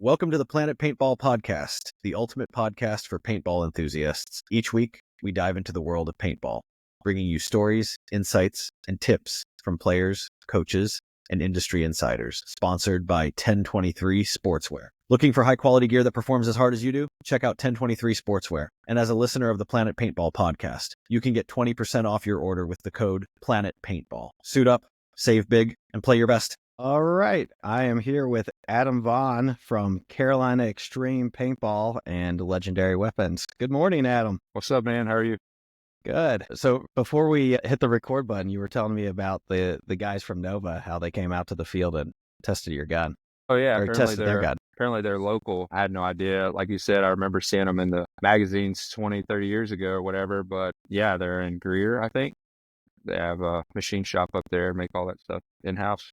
Welcome to the Planet Paintball Podcast, the ultimate podcast for paintball enthusiasts. Each week, we dive into the world of paintball, bringing you stories, insights, and tips from players, coaches, and industry insiders. Sponsored by 1023 Sportswear. Looking for high-quality gear that performs as hard as you do? Check out 1023 Sportswear. And as a listener of the Planet Paintball Podcast, you can get 20% off your order with the code PLANETPaintball. Suit up, save big, and play your best. All right. I am here with Adam Vaughn from Carolina Extreme Paintball and Legendary Weapons. Good morning, Adam. What's up, man? How are you? Good. So before we hit the record button, you were telling me about the guys from Nova, how they came out to the field and tested your gun. Oh, yeah. Or tested their gun. Apparently they're local. I had no idea. Like you said, I remember seeing them in the magazines 20, 30 years ago or whatever. But yeah, they're in Greer, I think. They have a machine shop up there, make all that stuff in-house.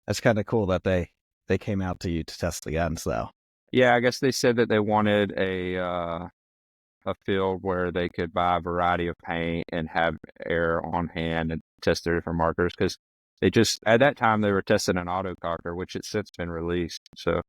That's kind of cool that they came out to you to test the guns, though. Yeah, I guess they said that they wanted a field where they could buy a variety of paint and have air on hand and test their different markers. Because at that time, they were testing an autococker, which has since been released. So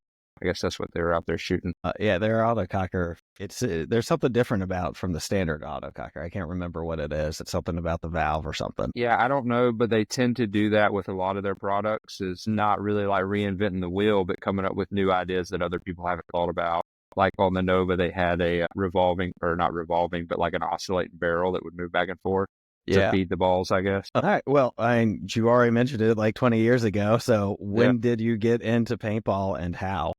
I guess that's what they were out there shooting. Yeah, their autococker, there's something different from the standard autococker. I can't remember what it is. It's something about the valve or something. Yeah, I don't know, but they tend to do that with a lot of their products, is not really like reinventing the wheel, but coming up with new ideas that other people haven't thought about. Like on the Nova, they had a not revolving, but like an oscillating barrel that would move back and forth to feed the balls, I guess. All right. Well, you already mentioned it like 20 years ago. So when did you get into paintball and how?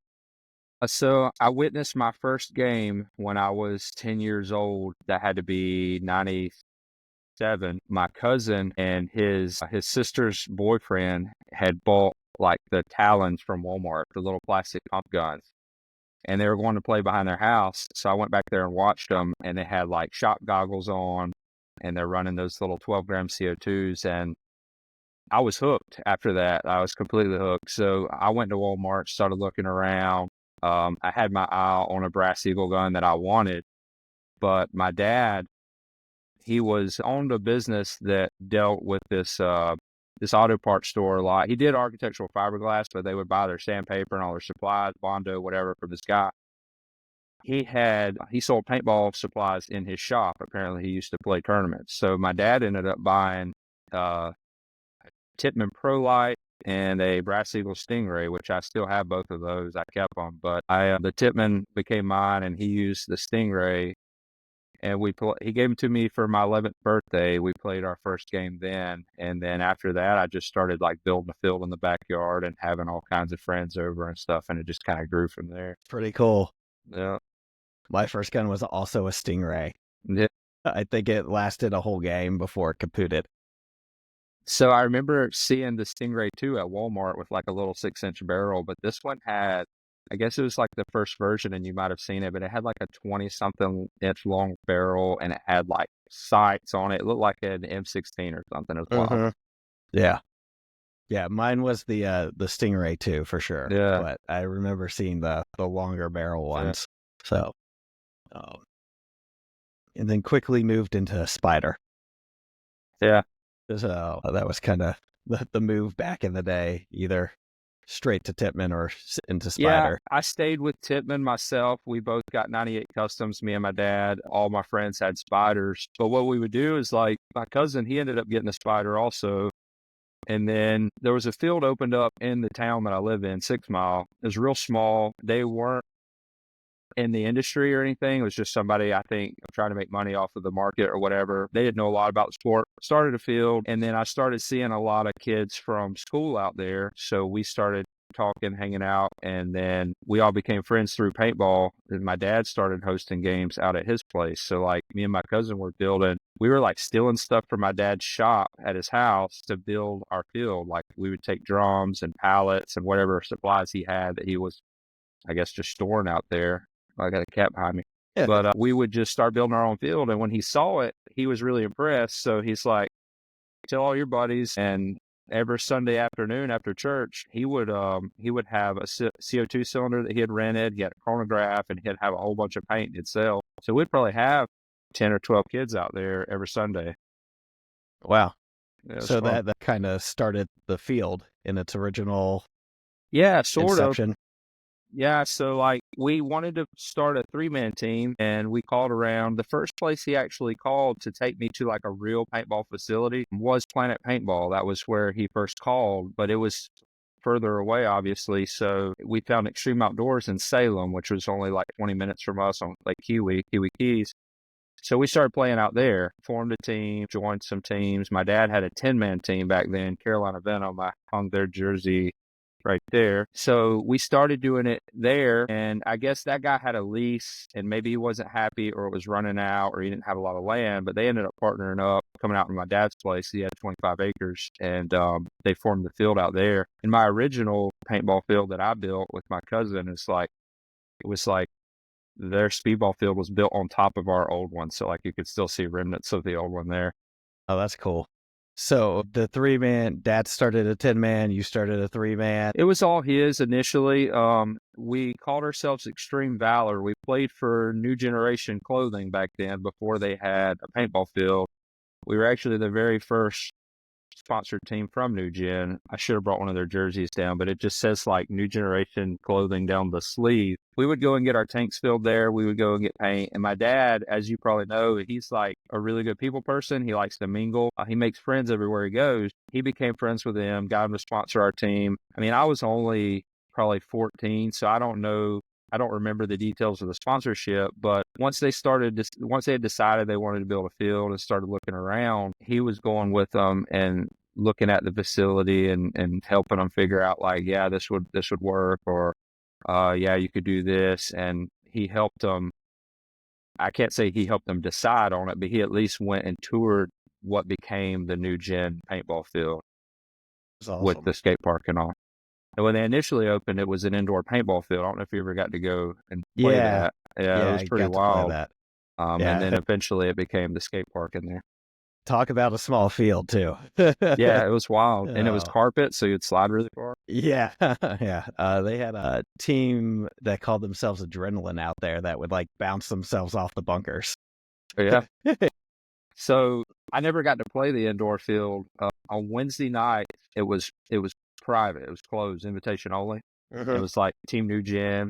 So I witnessed my first game when I was 10 years old. That had to be 97. My cousin and his sister's boyfriend had bought like the Talons from Walmart, the little plastic pump guns. And they were going to play behind their house. So I went back there and watched them, and they had like shop goggles on, and they're running those little 12-gram CO2s. And I was hooked after that. I was completely hooked. So I went to Walmart, started looking around. I had my eye on a Brass Eagle gun that I wanted, but my dad, he owned a business that dealt with this auto parts store a lot. He did architectural fiberglass, but they would buy their sandpaper and all their supplies, Bondo, whatever, from this guy. He sold paintball supplies in his shop. Apparently he used to play tournaments. So my dad ended up buying Tippmann Pro Light and a Brass Eagle Stingray, which I still have both of those. I kept them, but the Tippmann became mine, and he used the Stingray, and he gave them to me for my 11th birthday. We played our first game then, and then after that, I just started like building a field in the backyard and having all kinds of friends over and stuff, and it just kind of grew from there. Pretty cool. Yeah. My first gun was also a Stingray. Yeah. I think it lasted a whole game before it kaputted. So I remember seeing the Stingray 2 at Walmart with like a little 6-inch barrel, but this one had, I guess it was like the first version, and you might have seen it, but it had like a 20-something inch long barrel, and it had like sights on it. It looked like an M16 or something as well. Mm-hmm. Yeah. Yeah, mine was the Stingray 2 for sure. Yeah. But I remember seeing the longer barrel ones. Yeah. So, and then quickly moved into Spider. Yeah. So that was kind of the move back in the day, either straight to Tippmann or into Spider. Yeah, I stayed with Tippmann myself. We both got 98 Customs, me and my dad. All my friends had Spiders. But what we would do is like my cousin, he ended up getting a Spider also. And then there was a field opened up in the town that I live in, 6 Mile. It was real small. They weren't in the industry or anything. It was just somebody, I think, trying to make money off of the market or whatever. They didn't know a lot about the sport. Started a field, and then I started seeing a lot of kids from school out there. So we started talking, hanging out, and then we all became friends through paintball. And my dad started hosting games out at his place. So like me and my cousin were we were like stealing stuff from my dad's shop at his house to build our field. Like we would take drums and pallets and whatever supplies he had that he was, I guess, just storing out there. I got a cat behind me. Yeah. But we would just start building our own field. And when he saw it, he was really impressed. So he's like, tell all your buddies. And every Sunday afternoon after church, he would have a CO2 cylinder that he had rented. He had a chronograph, and he'd have a whole bunch of paint he'd sell. So we'd probably have 10 or 12 kids out there every Sunday. Wow. Yeah, so that kind of started the field in its original sort inception. of. Yeah, so like we wanted to start a 3-man team and we called around. The first place he actually called to take me to like a real paintball facility was Planet Paintball. That was where he first called, but it was further away, obviously. So we found Extreme Outdoors in Salem, which was only like 20 minutes from us on Lake Kiwi Keys. So we started playing out there, formed a team, joined some teams. My dad had a 10-man team back then, Carolina Venom. I hung their jersey right there. So we started doing it there, and I guess that guy had a lease, and maybe he wasn't happy or it was running out or he didn't have a lot of land, but they ended up partnering up, coming out to my dad's place. He had 25 acres, and they formed the field out there. And my original paintball field that I built with my cousin it was like their speedball field was built on top of our old one. So like you could still see remnants of the old one there. Oh, that's cool. So the 3-man, Dad started a 10-man, you started a 3-man. It was all his initially. We called ourselves Extreme Valor. We played for New Generation Clothing back then before they had a paintball field. We were actually the very first sponsored team from New Gen. I should have brought one of their jerseys down, but it just says like New Generation Clothing down the sleeve. We would go and get our tanks filled there. We would go and get paint. And my dad, as you probably know, he's like a really good people person. He likes to mingle. He makes friends everywhere he goes. He became friends with them, got him to sponsor our team. I mean, I was only probably 14, so I don't remember the details of the sponsorship, but once they had decided they wanted to build a field and started looking around, he was going with them and looking at the facility and helping them figure out like, yeah, this would work, or yeah, you could do this. And he helped them. I can't say he helped them decide on it, but he at least went and toured what became the New Gen paintball field with the skate park and all. And when they initially opened, it was an indoor paintball field. I don't know if you ever got to go and play that. Yeah, it was pretty wild. And then eventually it became the skate park in there. Talk about a small field too. Yeah, it was wild. And it was carpet, so you'd slide really far. Yeah. Yeah. They had a team that called themselves Adrenaline out there that would like bounce themselves off the bunkers. Yeah. So I never got to play the indoor field. On Wednesday night, it was private. It was closed, invitation only. It was like Team New Gen,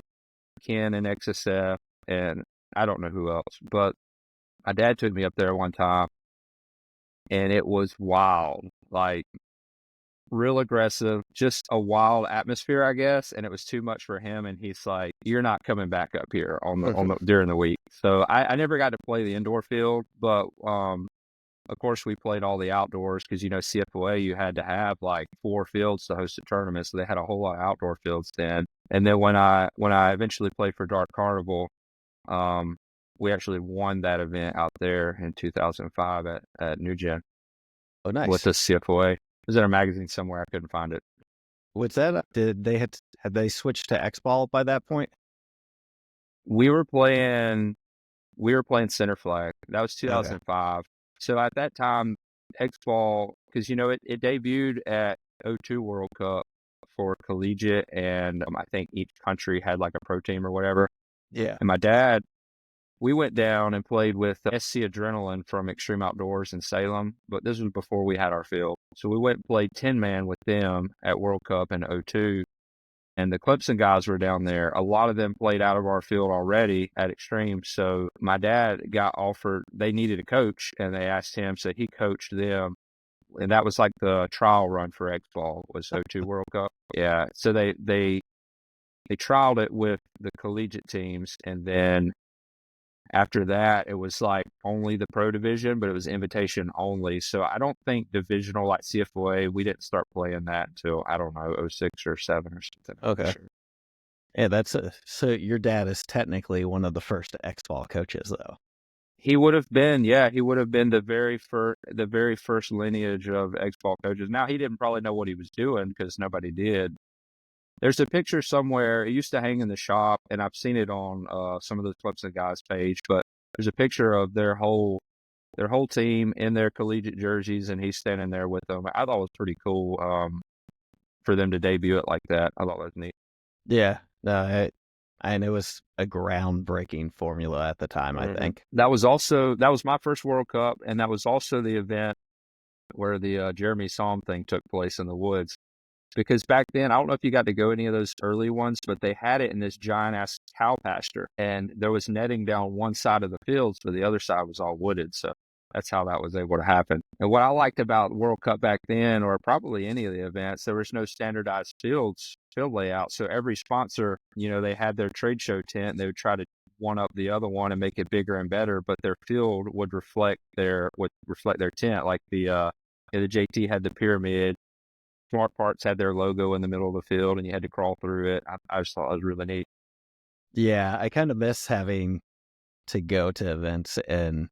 Ken and XSF, and I don't know who else. But my dad took me up there one time, and it was wild, like real aggressive, just a wild atmosphere, I guess. And it was too much for him, and he's like, "You're not coming back up here during the week." So I never got to play the indoor field, but of course, we played all the outdoors because, CFOA, you had to have like 4 fields to host a tournament. So they had a whole lot of outdoor fields then. And then when I eventually played for Dark Carnival, we actually won that event out there in 2005 at New Gen. Oh, nice. With the CFOA. It was in a magazine somewhere. I couldn't find it. What's that? Had they switched to X-Ball by that point? We were playing center flag. That was 2005. Okay. So at that time, X-Ball, because, it debuted at 02 World Cup for collegiate, and I think each country had like a pro team or whatever. Yeah. And my dad, we went down and played with SC Adrenaline from Extreme Outdoors in Salem, but this was before we had our field. So we went and played 10-man with them at World Cup in 02. And the Clemson guys were down there. A lot of them played out of our field already at Extreme. So my dad got offered, they needed a coach, and they asked him. So he coached them. And that was like the trial run for X-Ball, was 02 World Cup. Yeah. So they trialed it with the collegiate teams. And then after that, it was like only the pro division, but it was invitation only. So I don't think divisional like CFOA, we didn't start playing that until, I don't know, 06 or 07 or something. Okay. Sure. Yeah, so your dad is technically one of the first X-Ball coaches, though. He would have been, yeah, the very first lineage of X-Ball coaches. Now, he didn't probably know what he was doing because nobody did. There's a picture somewhere. It used to hang in the shop, and I've seen it on some of the Clemson guys' page. But there's a picture of their whole team in their collegiate jerseys, and he's standing there with them. I thought it was pretty cool for them to debut it like that. I thought that was neat. Yeah, no, and it was a groundbreaking formula at the time. I think that was my first World Cup, and that was also the event where the Jeremy Somm thing took place in the woods. because back then, I don't know if you got to go any of those early ones, but they had it in this giant ass cow pasture, and there was netting down one side of the fields, but the other side was all wooded. So that's how that was able to happen. And what I liked about World Cup back then, or probably any of the events, there was no standardized field layout. So every sponsor, they had their trade show tent. They would try to one up the other one and make it bigger and better, but their field would reflect their tent. Like the JT had the pyramid. Smart Parts had their logo in the middle of the field, and you had to crawl through it. I just thought it was really neat. Yeah, I kind of miss having to go to events and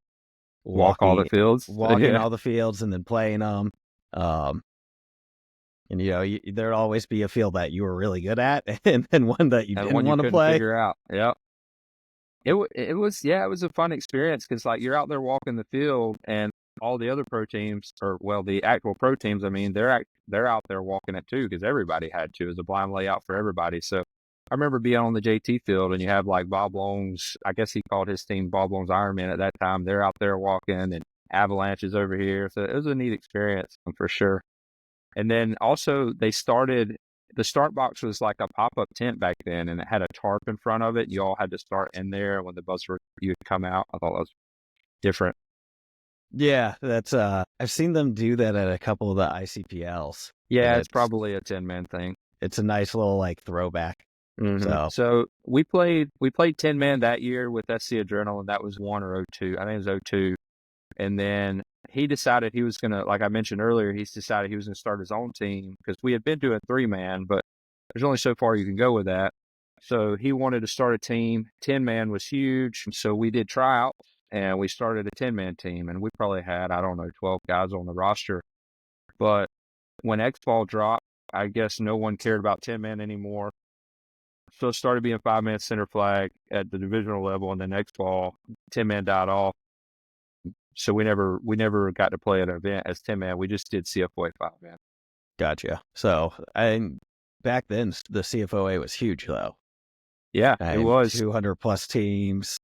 Walk all the fields. walking all the fields and then playing them. And there'd always be a field that you were really good at, and then one that you didn't want to play. Figure out. Yep. It was a fun experience because like you're out there walking the field, and all the other pro teams, the actual pro teams, I mean, they're out there walking it too, because everybody had to. It was a blind layout for everybody. So I remember being on the JT field, and you have like Bob Long's, I guess he called his team Bob Long's Ironman at that time. They're out there walking, and Avalanche's over here. So it was a neat experience for sure. And then also the start box was like a pop-up tent back then, and it had a tarp in front of it. You all had to start in there. When the buzzer, you would come out. I thought that was different. Yeah, that's I've seen them do that at a couple of the ICPLs. Yeah, it's probably a 10-man thing. It's a nice little like throwback. Mm-hmm. So we played 10-man that year with SC Adrenaline. That was 1 or 02. I think it was 02. And then he decided he was going to, like I mentioned earlier, he's decided he was going to start his own team, because we had been doing 3-man, but there's only so far you can go with that. So he wanted to start a team. 10-man was huge. So we did tryouts, and we started a 10-man team, and we probably had, 12 guys on the roster. But when X-Ball dropped, I guess no one cared about 10-man anymore. So it started being 5-man center flag at the divisional level, and then X-Ball, 10-man died off. So we never got to play an event as 10-man. We just did CFOA 5-man. Gotcha. So back then the CFOA was huge though. Yeah, it was 200 plus teams.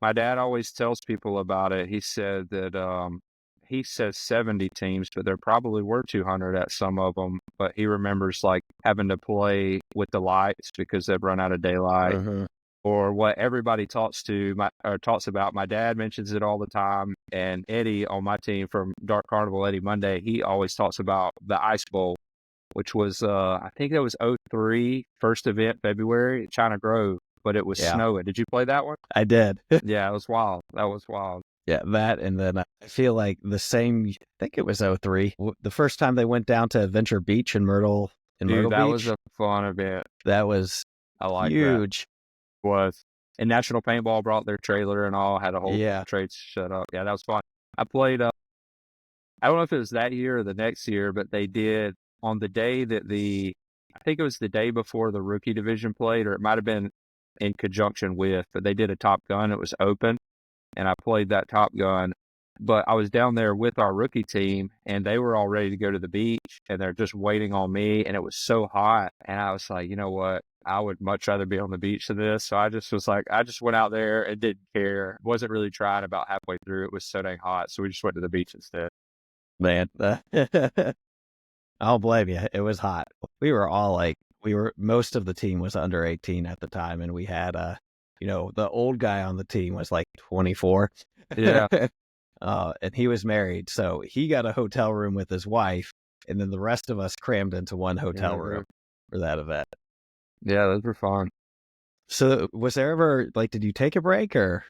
My dad always tells people about it. He said that he says 70 teams, but there probably were 200 at some of them. But he remembers like having to play with the lights because they'd run out of daylight. Mm-hmm. Or what everybody talks about. My dad mentions it all the time, and Eddie on my team from Dark Carnival, Eddie Monday, he always talks about the Ice Bowl, which was I think it was 03, first event, February at China Grove, but it was snowing. Did you play that one? I did. Yeah, it was wild. That was wild. Yeah, that, and then I feel like the same, I think it was 03, the first time they went down to Adventure Beach in Myrtle Beach. That was a fun event. That was huge. That. Was. And National Paintball brought their trailer and all, had a whole trade set up. Yeah, that was fun. I played, I don't know if it was that year or the next year, but they did on the day that I think it was the day before the rookie division played, or it might have been in conjunction with, but they did a Top Gun. It was open, and I played that Top Gun. But I was down there with our rookie team, and they were all ready to go to the beach, and they're just waiting on me, and it was so hot. And I was like, you know what? I would much rather be on the beach than this. So I just went out there and didn't care. Wasn't really trying. About halfway through, it was so dang hot. So we just went to the beach instead. Man, I'll blame you. It was hot. We were all most of the team was under 18 at the time. And we had, the old guy on the team was like 24. Yeah. And he was married. So he got a hotel room with his wife. And then the rest of us crammed into one hotel room for that event. Yeah, those were fun. So was there ever, did you take a break or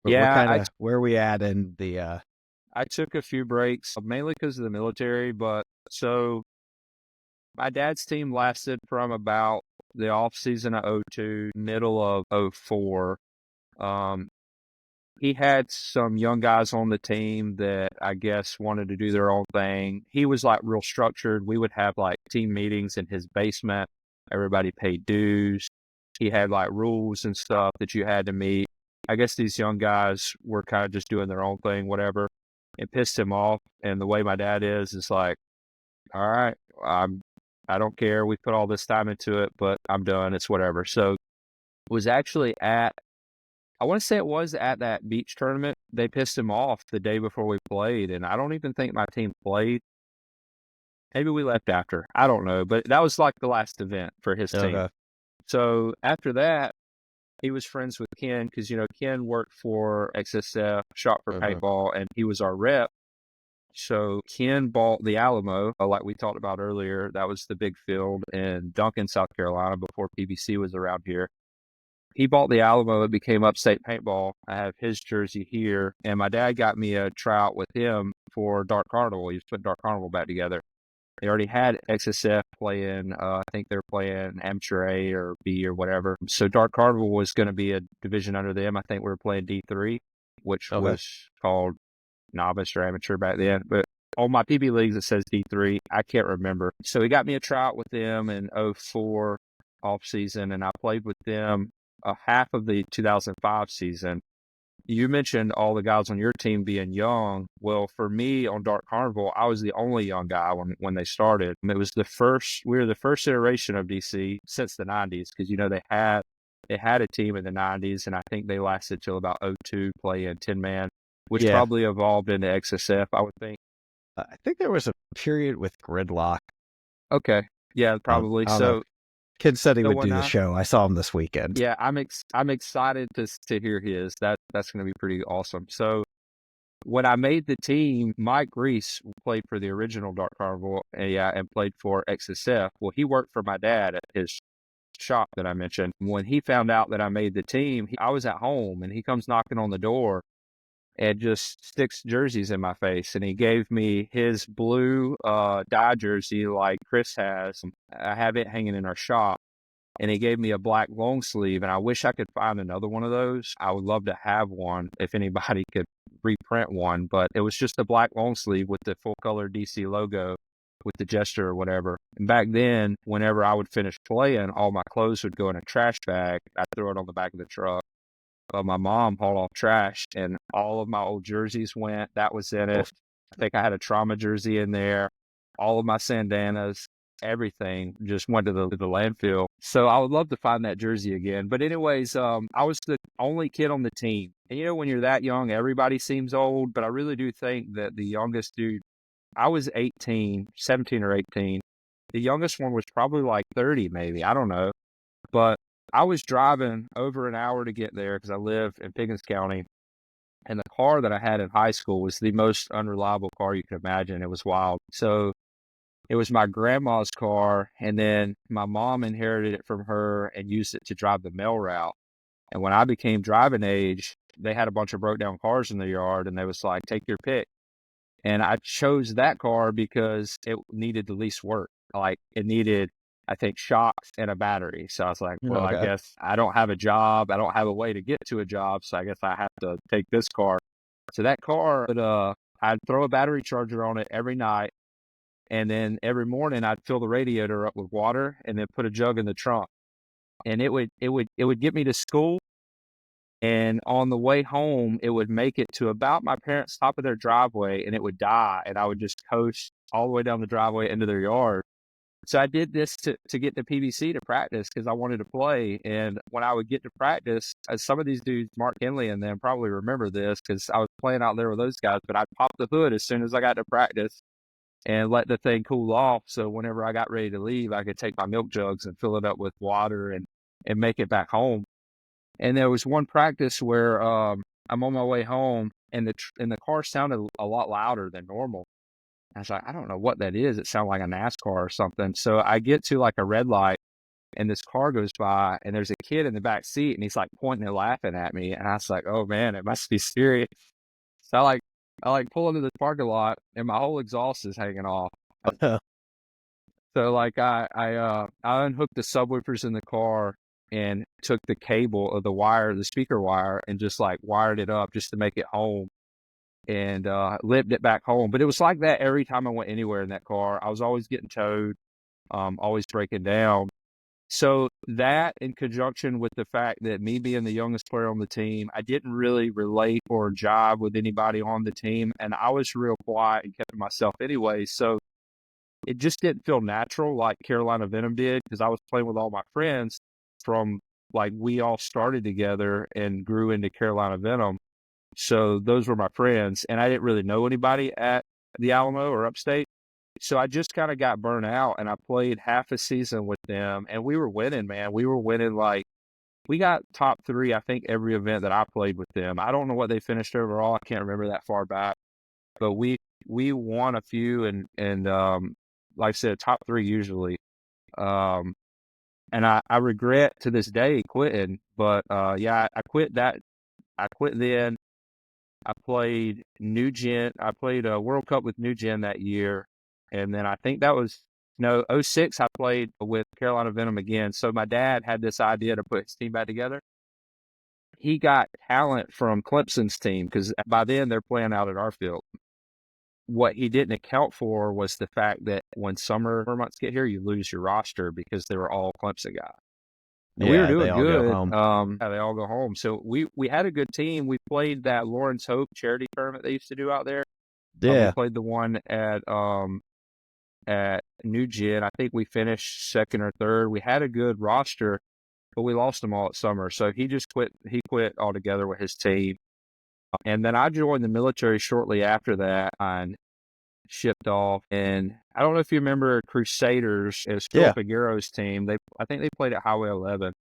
yeah, where are we at in the... I took a few breaks, mainly because of the military, but so my dad's team lasted from about the off season of 02, middle of 04. He had some young guys on the team that I guess wanted to do their own thing. He was like real structured. We would have like team meetings in his basement. Everybody paid dues. He had like rules and stuff that you had to meet. I guess these young guys were kind of just doing their own thing, whatever. It pissed him off. And the way my dad is like, all right, I don't care. We put all this time into it, but I'm done. It's whatever. So it was actually I want to say it was at that beach tournament. They pissed him off the day before we played. And I don't even think my team played. Maybe we left after. I don't know, but that was like the last event for his team. Okay. So after that, he was friends with Ken because, Ken worked for XSF, shot for paintball, and he was our rep. So Ken bought the Alamo, like we talked about earlier. That was the big field in Duncan, South Carolina, before PBC was around here. He bought the Alamo. It became Upstate Paintball. I have his jersey here, and my dad got me a tryout with him for Dark Carnival. He was putting Dark Carnival back together. They already had XSF playing, I think they're playing Amateur A or B or whatever. So Dark Carnival was going to be a division under them. I think we were playing D3, which was called novice or amateur back then. But on my PB leagues, it says D3. I can't remember. So he got me a tryout with them in 04 off season, and I played with them half of the 2005 season. You mentioned all the guys on your team being young. Well, for me on Dark Carnival, I was the only young guy when they started. It was we were the first iteration of DC since the 90s because, they had a team in the 90s, and I think they lasted till about 02 playing 10-man, which probably evolved into XSF, I would think. I think there was a period with Gridlock. Okay. Yeah, probably. So Kid said he would do the show. I saw him this weekend. Yeah, I'm excited to hear his. That's going to be pretty awesome. So when I made the team, Mike Reese played for the original Dark Carnival, and played for XSF. Well, he worked for my dad at his shop that I mentioned. When he found out that I made the team, I was at home, and he comes knocking on the door and just sticks jerseys in my face. And he gave me his blue dye jersey like Chris has. I have it hanging in our shop. And he gave me a black long sleeve, and I wish I could find another one of those. I would love to have one if anybody could reprint one, but it was just a black long sleeve with the full color DC logo with the gesture or whatever. And back then, whenever I would finish playing, all my clothes would go in a trash bag. I'd throw it on the back of the truck. But my mom hauled off trash, and all of my old jerseys went. That was in it. I think I had a trauma jersey in there. All of my sandanas, everything just went to the landfill. So I would love to find that jersey again. But anyways, I was the only kid on the team. And when you're that young, everybody seems old, but I really do think that the youngest dude, I was 17 or 18. The youngest one was probably like 30 maybe. I don't know. But I was driving over an hour to get there because I live in Pickens County. And the car that I had in high school was the most unreliable car you could imagine. It was wild. So it was my grandma's car, and then my mom inherited it from her and used it to drive the mail route. And when I became driving age, they had a bunch of broke down cars in the yard, and they was like, take your pick. And I chose that car because it needed the least work. Like it needed, I think, shocks and a battery. So I was like, well, I guess I don't have a job. I don't have a way to get to a job. So I guess I have to take this car. So that car, I'd throw a battery charger on it every night. And then every morning I'd fill the radiator up with water and then put a jug in the trunk. And it would get me to school. And on the way home, it would make it to about my parents' top of their driveway, and it would die. And I would just coast all the way down the driveway into their yard. So I did this to get to PBC to practice because I wanted to play. And when I would get to practice, some of these dudes, Mark Henley and them, probably remember this because I was playing out there with those guys. But I'd pop the hood as soon as I got to practice and let the thing cool off. So whenever I got ready to leave, I could take my milk jugs and fill it up with water and make it back home. And there was one practice where I'm on my way home, and the car sounded a lot louder than normal. I was like, I don't know what that is. It sounded like a NASCAR or something. So I get to like a red light, and this car goes by, and there's a kid in the back seat, and he's like pointing and laughing at me. And I was like, oh man, it must be serious. So I pull into the parking lot, and my whole exhaust is hanging off. So like I unhooked the subwoofers in the car and took the cable of the speaker wire, and just like wired it up just to make it home, and limped it back home. But it was like that every time I went anywhere in that car. I was always getting towed, always breaking down. So that, in conjunction with the fact that me being the youngest player on the team, I didn't really relate or jive with anybody on the team, and I was real quiet and kept to myself anyway. So it just didn't feel natural like Carolina Venom did, because I was playing with all my friends from, like, we all started together and grew into Carolina Venom. So those were my friends, and I didn't really know anybody at the Alamo or Upstate. So I just kind of got burnt out, and I played half a season with them, and we were winning, man. We were winning like we got top 3, I think, every event that I played with them. I don't know what they finished overall. I can't remember that far back, but we won a few, and like I said, top 3 usually. Um, and I regret to this day quitting, but yeah, I quit that. I quit then. I played New Gen. I played a World Cup with New Gen that year, and then I think that was no '06. I played with Carolina Venom again. So my dad had this idea to put his team back together. He got talent from Clemson's team because by then they're playing out at our field. What he didn't account for was the fact that when summer months get here, you lose your roster because they were all Clemson guys. And we were Yeah, they doing all go good. home. Yeah, they all go home. So we had a good team. We played that Lawrence Hope charity tournament they used to do out there. We Yeah. played the one at New Gen. I think we finished second or third. We had a good roster, but we lost them all at summer. So he just quit. He quit altogether with his team. And then I joined the military shortly after that and shipped off. And I don't know if you remember Crusaders as Phil Yeah. Figueroa's team. I think they played at Highway 11.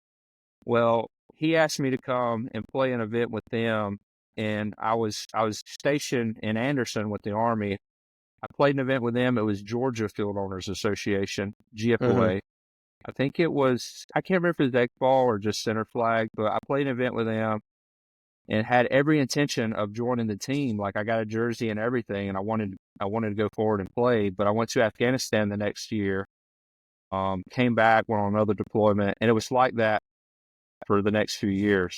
Well, he asked me to come and play an event with them, and I was stationed in Anderson with the Army. I played an event with them. It was Georgia Field Owners Association, Mm-hmm. GFOA. I think it was, I can't remember if it was X ball or just center flag, but I played an event with them and had every intention of joining the team. Like I got a jersey and everything, and I wanted to go forward and play. But I went to Afghanistan the next year, came back, went on another deployment, and it was like that for the next few years.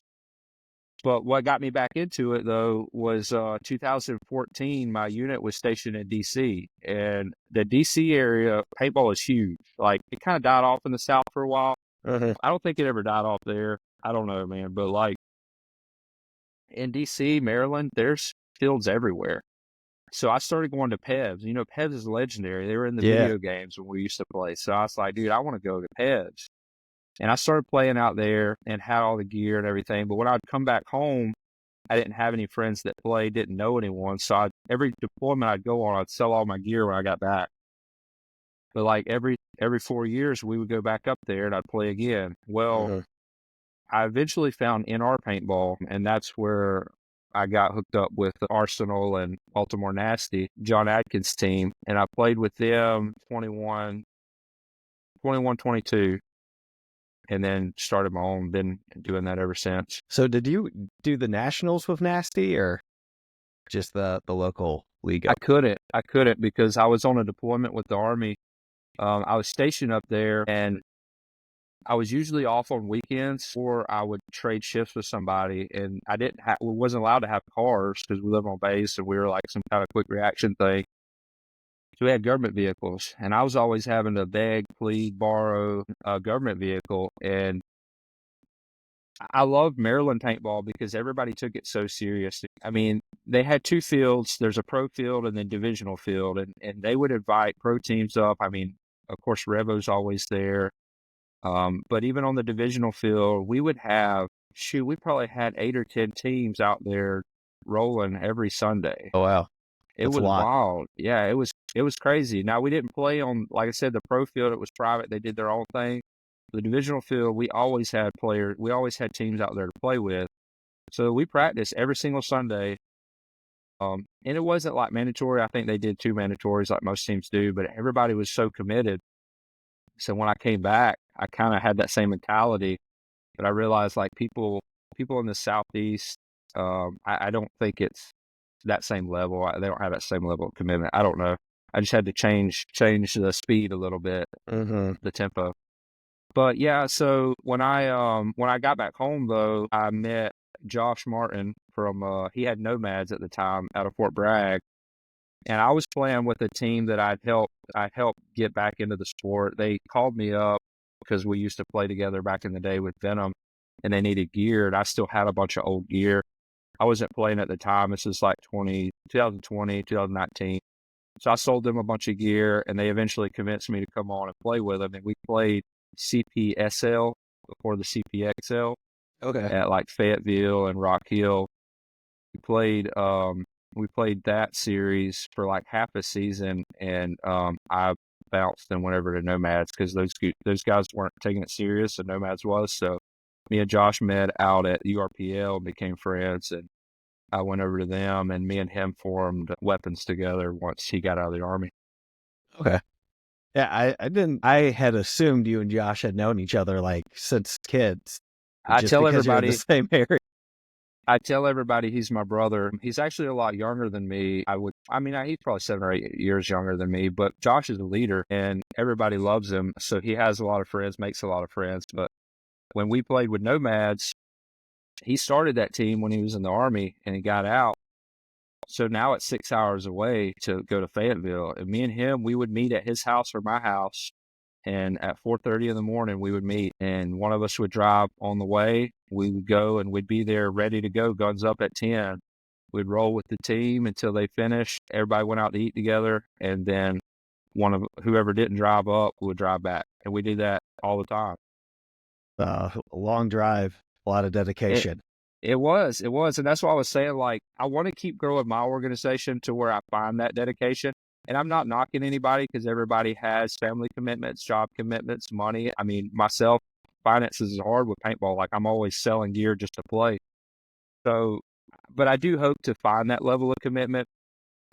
But what got me back into it, though, was 2014. My unit was stationed in D.C., and the D.C. area, paintball is huge. Like, it kind of died off in the South for a while. Mm-hmm. I don't think it ever died off there. I don't know, man. But, like, in D.C., Maryland, there's fields everywhere. So I started going to PEVs. You know, PEVs is legendary. They were in the Yeah. video games when we used to play. So I was like, dude, I want to go to PEVs. And I started playing out there and had all the gear and everything. But when I'd come back home, I didn't have any friends that played, didn't know anyone. So every deployment I'd go on, I'd sell all my gear when I got back. But like every 4 years, we would go back up there and I'd play again. Well, Mm-hmm. I eventually found NR Paintball, and that's where I got hooked up with Arsenal and Baltimore Nasty, John Adkins' team. And I played with them 21, 22. And then started my own, been doing that ever since. So did you do the nationals with Nasty or just the local league? I couldn't because I was on a deployment with the Army. I was stationed up there, and I was usually off on weekends, or I would trade shifts with somebody. And we wasn't allowed to have cars because we live on base, and we were like some kind of quick reaction thing. So we had government vehicles, and I was always having to beg, plead, borrow a government vehicle. And I love Maryland paintball because everybody took it so serious. I mean, they had 2 fields. There's a pro field and then divisional field, and they would invite pro teams up. I mean, of course, Revo's always there. But even on the divisional field, we would have, we probably had 8 or 10 teams out there rolling every Sunday. Oh, wow. It That's a was lot. wild. Yeah, it was crazy. Now, we didn't play on, like I said, the pro field. It was private. They did their own thing. The divisional field, we always had teams out there to play with. So we practiced every single Sunday. And it wasn't like mandatory. I think they did 2 mandatories like most teams do, but everybody was so committed. So when I came back, I kind of had that same mentality, but I realized like people in the Southeast, I don't think it's that same level. They don't have that same level of commitment. I don't know. I just had to change the speed a little bit, Mm-hmm. the tempo. But yeah, so when I got back home though, I met Josh Martin from he had Nomads at the time out of Fort Bragg, and I was playing with a team that I'd helped get back into the sport. They called me up because we used to play together back in the day with Venom, and they needed gear, and I still had a bunch of old gear. I wasn't playing at the time. This is like 2020, 2019. So I sold them a bunch of gear, and they eventually convinced me to come on and play with them. And we played CPSL before the CPXL Okay. at like Fayetteville and Rock Hill. We played We played that series for like half a season, and I bounced and went over to Nomads because those guys weren't taking it serious, and Nomads was. So me and Josh met out at URPL and became friends, and I went over to them, and me and him formed Weapons together once he got out of the Army. Okay. Yeah, I didn't. I had assumed you and Josh had known each other like since kids, I just tell because you're in the everybody, same area. I tell everybody he's my brother. He's actually a lot younger than me. He's probably 7 or 8 years younger than me, but Josh is a leader and everybody loves him. So he has a lot of friends, makes a lot of friends. But when we played with Nomads, he started that team when he was in the Army and he got out. So now it's 6 hours away to go to Fayetteville. And me and him, we would meet at his house or my house. And at 4:30 in the morning, we would meet, and one of us would drive on the way. We would go, and we'd be there ready to go, guns up at 10. We'd roll with the team until they finished. Everybody went out to eat together, and then whoever didn't drive up would drive back, and we did that all the time. A long drive, a lot of dedication. It was, and that's why I was saying, like, I want to keep growing my organization to where I find that dedication. And I'm not knocking anybody because everybody has family commitments, job commitments, money. I mean, myself, finances is hard with paintball. Like, I'm always selling gear just to play. So, but I do hope to find that level of commitment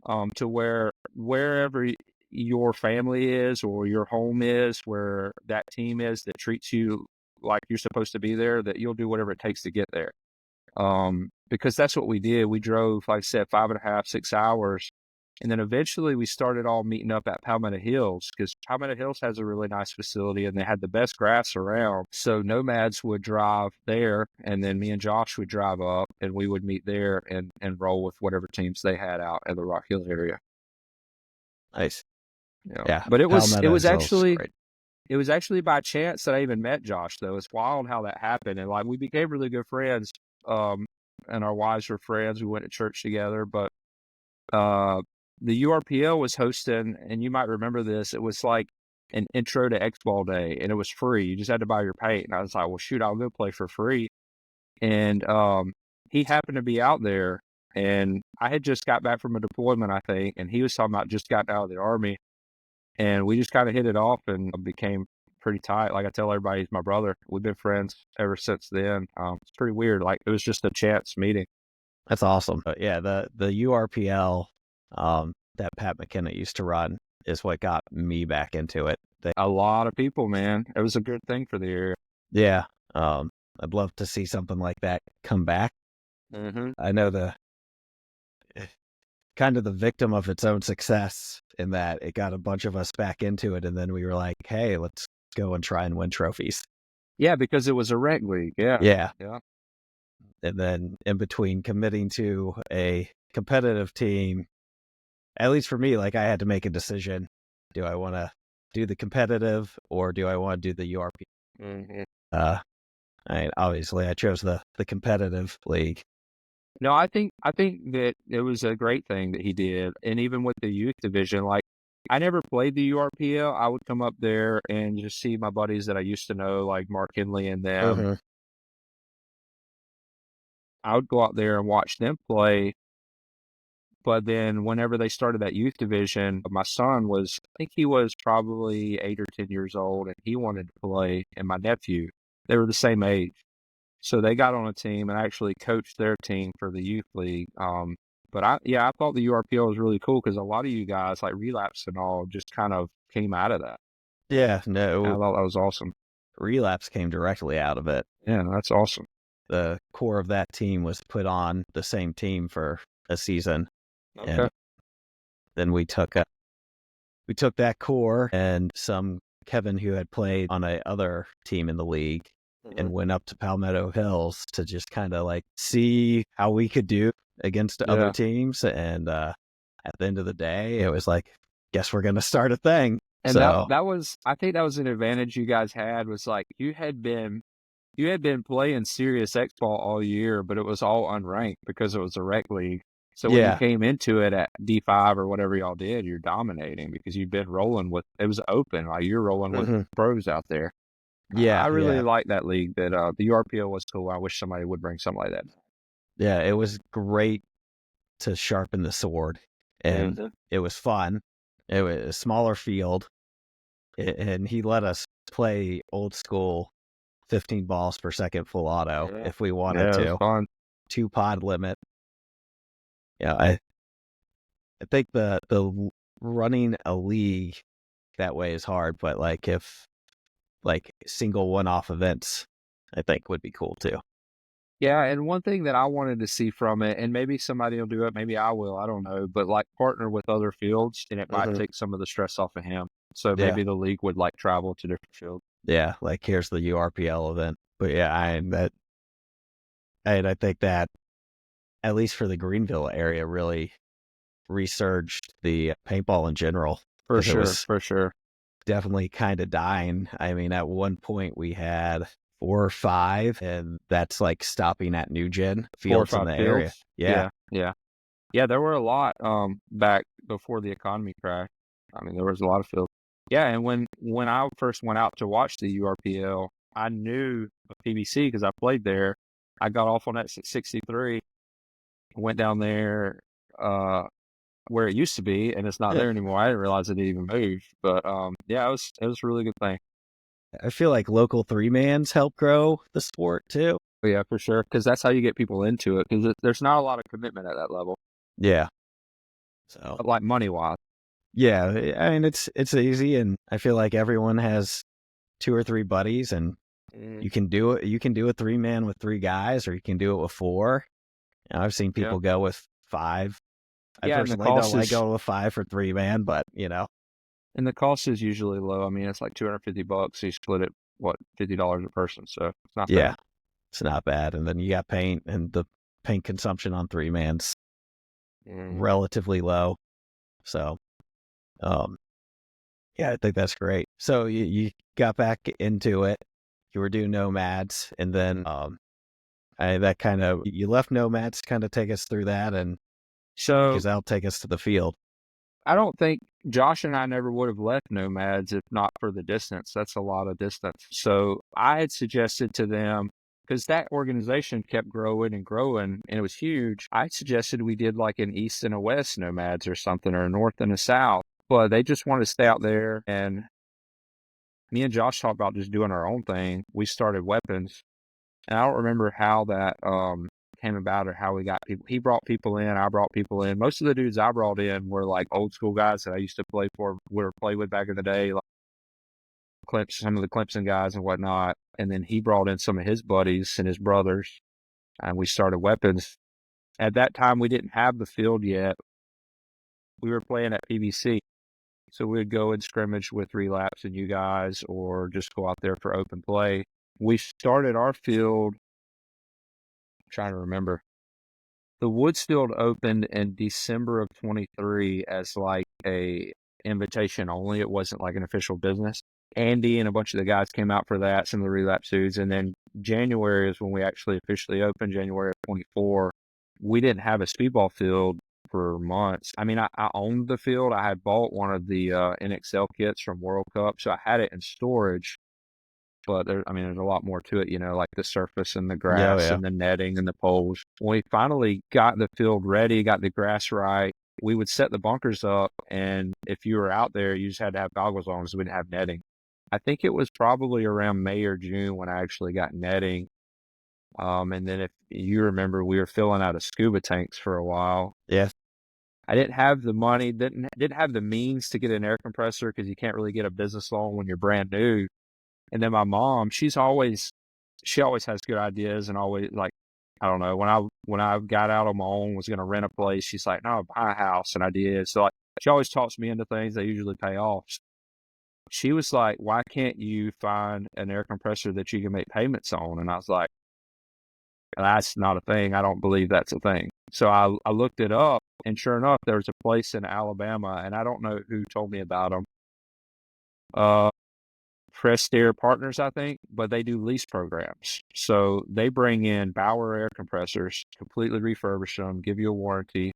to where wherever your family is or your home is, where that team is that treats you like you're supposed to be there, that you'll do whatever it takes to get there. Because that's what we did. We drove, like I said, 5.5, 6 hours. And then eventually we started all meeting up at Palmetto Hills because Palmetto Hills has a really nice facility and they had the best grass around. So Nomads would drive there and then me and Josh would drive up and we would meet there and roll with whatever teams they had out in the Rock Hill area. Nice. Yeah. But it was actually great. it was actually by chance that I even met Josh though. It's wild how that happened. And like we became really good friends. And our wives were friends. We went to church together, but the URPL was hosting, and you might remember this, it was like an intro to X-Ball Day, and it was free. You just had to buy your paint. And I was like, well, shoot, I'll go play for free. And he happened to be out there, and I had just got back from a deployment, I think, and he was talking about just gotten out of the Army. And we just kind of hit it off and became pretty tight. Like I tell everybody, he's my brother. We've been friends ever since then. It's pretty weird. Like it was just a chance meeting. That's awesome. But yeah, the URPL that Pat McKenna used to run is what got me back into it. A lot of people, man. It was a good thing for the area. Yeah. I'd love to see something like that come back. Mm-hmm. I know kind of the victim of its own success in that it got a bunch of us back into it, and then we were like, hey, let's go and try and win trophies. Yeah, because it was a rec league. Yeah. And then in between committing to a competitive team, at least for me, like I had to make a decision. Do I want to do the competitive or do I want to do the URP? Mm-hmm. Obviously I chose the competitive league. No, I think that it was a great thing that he did. And even with the youth division, like I never played the URPL. I would come up there and just see my buddies that I used to know, like Mark Henley and them. Mm-hmm. I would go out there and watch them play. But then whenever they started that youth division, my son I think he was probably 8 or 10 years old, and he wanted to play. And my nephew, they were the same age. So they got on a team and actually coached their team for the youth league. But I thought the URPL was really cool because a lot of you guys, like Relapse and all, just kind of came out of that. Yeah, no. I thought that was awesome. Relapse came directly out of it. Yeah, that's awesome. The core of that team was put on the same team for a season. Okay. And then we took that core and some Kevin who had played on a other team in the league and went up to Palmetto Hills to just kind of like see how we could do against other teams. And at the end of the day, it was like, guess we're going to start a thing. And so I think that was an advantage you guys had was like you had been playing serious X-Ball all year, but it was all unranked because it was a rec league. So when you came into it at D5 or whatever y'all did, you're dominating because you've been rolling with, it was open, like you're rolling with pros out there. Yeah. I really like that league that the URPL was cool. I wish somebody would bring something like that. Yeah, it was great to sharpen the sword, and it was fun. It was a smaller field, and he let us play old school 15 balls per second full auto if we wanted it was to. fun. 2 pod limit. Yeah, I think the running a league that way is hard, but like if like single one-off events, I think would be cool too. Yeah, and one thing that I wanted to see from it, and maybe somebody will do it, maybe I will, I don't know, but like partner with other fields, and it might take some of the stress off of him. So Yeah. maybe the league would like travel to different fields. Yeah, like here's the URPL event. But yeah, I think that at least for the Greenville area really resurged the paintball in general. For 'Cause it sure, was for sure. definitely kind of dying. I mean, at one point we had 4 or 5, and that's like stopping at new gen 4 or fields in 5 the area. fields. Yeah. Yeah. Yeah, there were a lot back before the economy crashed. I mean, there was a lot of fields. Yeah, and when I first went out to watch the URPL, I knew of PBC because I played there. I got off on that 63, went down there where it used to be, and it's not Yeah. there anymore. I didn't realize it even moved. But yeah, it was a really good thing. I feel like local 3-mans help grow the sport too. But yeah, for sure, because that's how you get people into it. Because there's not a lot of commitment at that level, Yeah. So, like money wise. yeah, I mean it's easy, and I feel like everyone has 2 or 3 buddies, and you can do it. You can do a 3-man with 3 guys, or you can do it with 4. I've seen Yeah, people go with 5. I yeah, and the personally don't cost like is going with 5 for 3-man, but And the cost is usually low. I mean, it's like $250. So you split it, what, $50 a person. So it's not bad. yeah, it's not bad. And then you got paint, and the paint consumption on 3-man's relatively low. So, um, yeah, I think that's great. So you got back into it. You were doing nomads, and then that kind of you left nomads. Kind of take us through that, and So because that'll take us to the field. I don't think Josh and I never would have left Nomads if not for the distance. That's a lot of distance. So I had suggested to them, because that organization kept growing and growing and it was huge. I suggested we did like an East and a West Nomads or something, or a North and a South. But they just wanted to stay out there. And me and Josh talked about just doing our own thing. We started weapons. And I don't remember how that came about or how we got people. He brought people in, I brought people in. Most of the dudes I brought in were like old school guys that I used to play with back in the day, like some of the Clemson guys and whatnot. And then he brought in some of his buddies and his brothers, and we started weapons. At that time, we didn't have the field yet. We were playing at PBC. So we'd go and scrimmage with Relapse and you guys, or just go out there for open play. We started our field, I'm trying to remember. The Woodsfield opened in December of 23 as like a invitation only. It wasn't like an official business. Andy and a bunch of the guys came out for that, some of the Relapse dudes. And then January is when we actually officially opened, January of 24. We didn't have a speedball field for months. I mean, I owned the field. I had bought one of the NXL kits from World Cup, so I had it in storage. But there's a lot more to it, like the surface and the grass Yeah. and the netting and the poles. When we finally got the field ready, got the grass right, we would set the bunkers up. And if you were out there, you just had to have goggles on because we didn't have netting. I think it was probably around May or June when I actually got netting. And then if you remember, we were filling out of scuba tanks for a while. Yeah. I didn't have the money, didn't have the means to get an air compressor because you can't really get a business loan when you're brand new. And then my mom, she always has good ideas, and always like, I don't know, when I got out on my own, was going to rent a place, she's like, no, buy a house. And I did. So like, she always talks me into things that usually pay off. She was like, why can't you find an air compressor that you can make payments on? And I was like, that's not a thing. I don't believe that's a thing. So I looked it up, and sure enough, there's a place in Alabama, and I don't know who told me about them. Prestair Partners, I think, but they do lease programs. So they bring in Bauer air compressors, completely refurbish them, give you a warranty.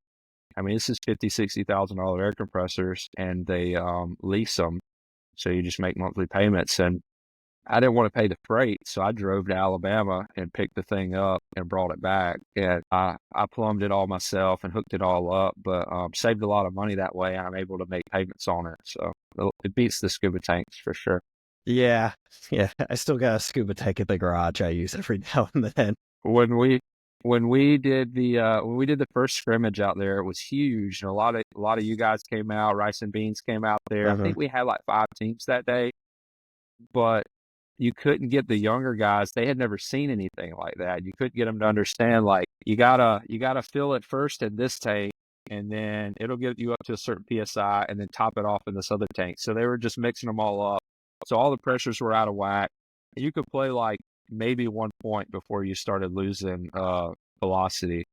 I mean, this is $50,000-$60,000 air compressors, and they lease them. So you just make monthly payments. And I didn't want to pay the freight, so I drove to Alabama and picked the thing up and brought it back. And I plumbed it all myself and hooked it all up, but saved a lot of money that way. I'm able to make payments on it, so it beats the scuba tanks for sure. Yeah, yeah. I still got a scuba tank in the garage I use every now and then. When we did the first scrimmage out there, it was huge, and a lot of you guys came out. Rice and Beans came out there. I Uh-huh. think we had like 5 teams that day, but you couldn't get the younger guys. They had never seen anything like that. You couldn't get them to understand, like, you gotta fill it first in this tank, and then it'll get you up to a certain PSI, and then top it off in this other tank. So they were just mixing them all up. So all the pressures were out of whack. You could play like maybe 1 point before you started losing velocity.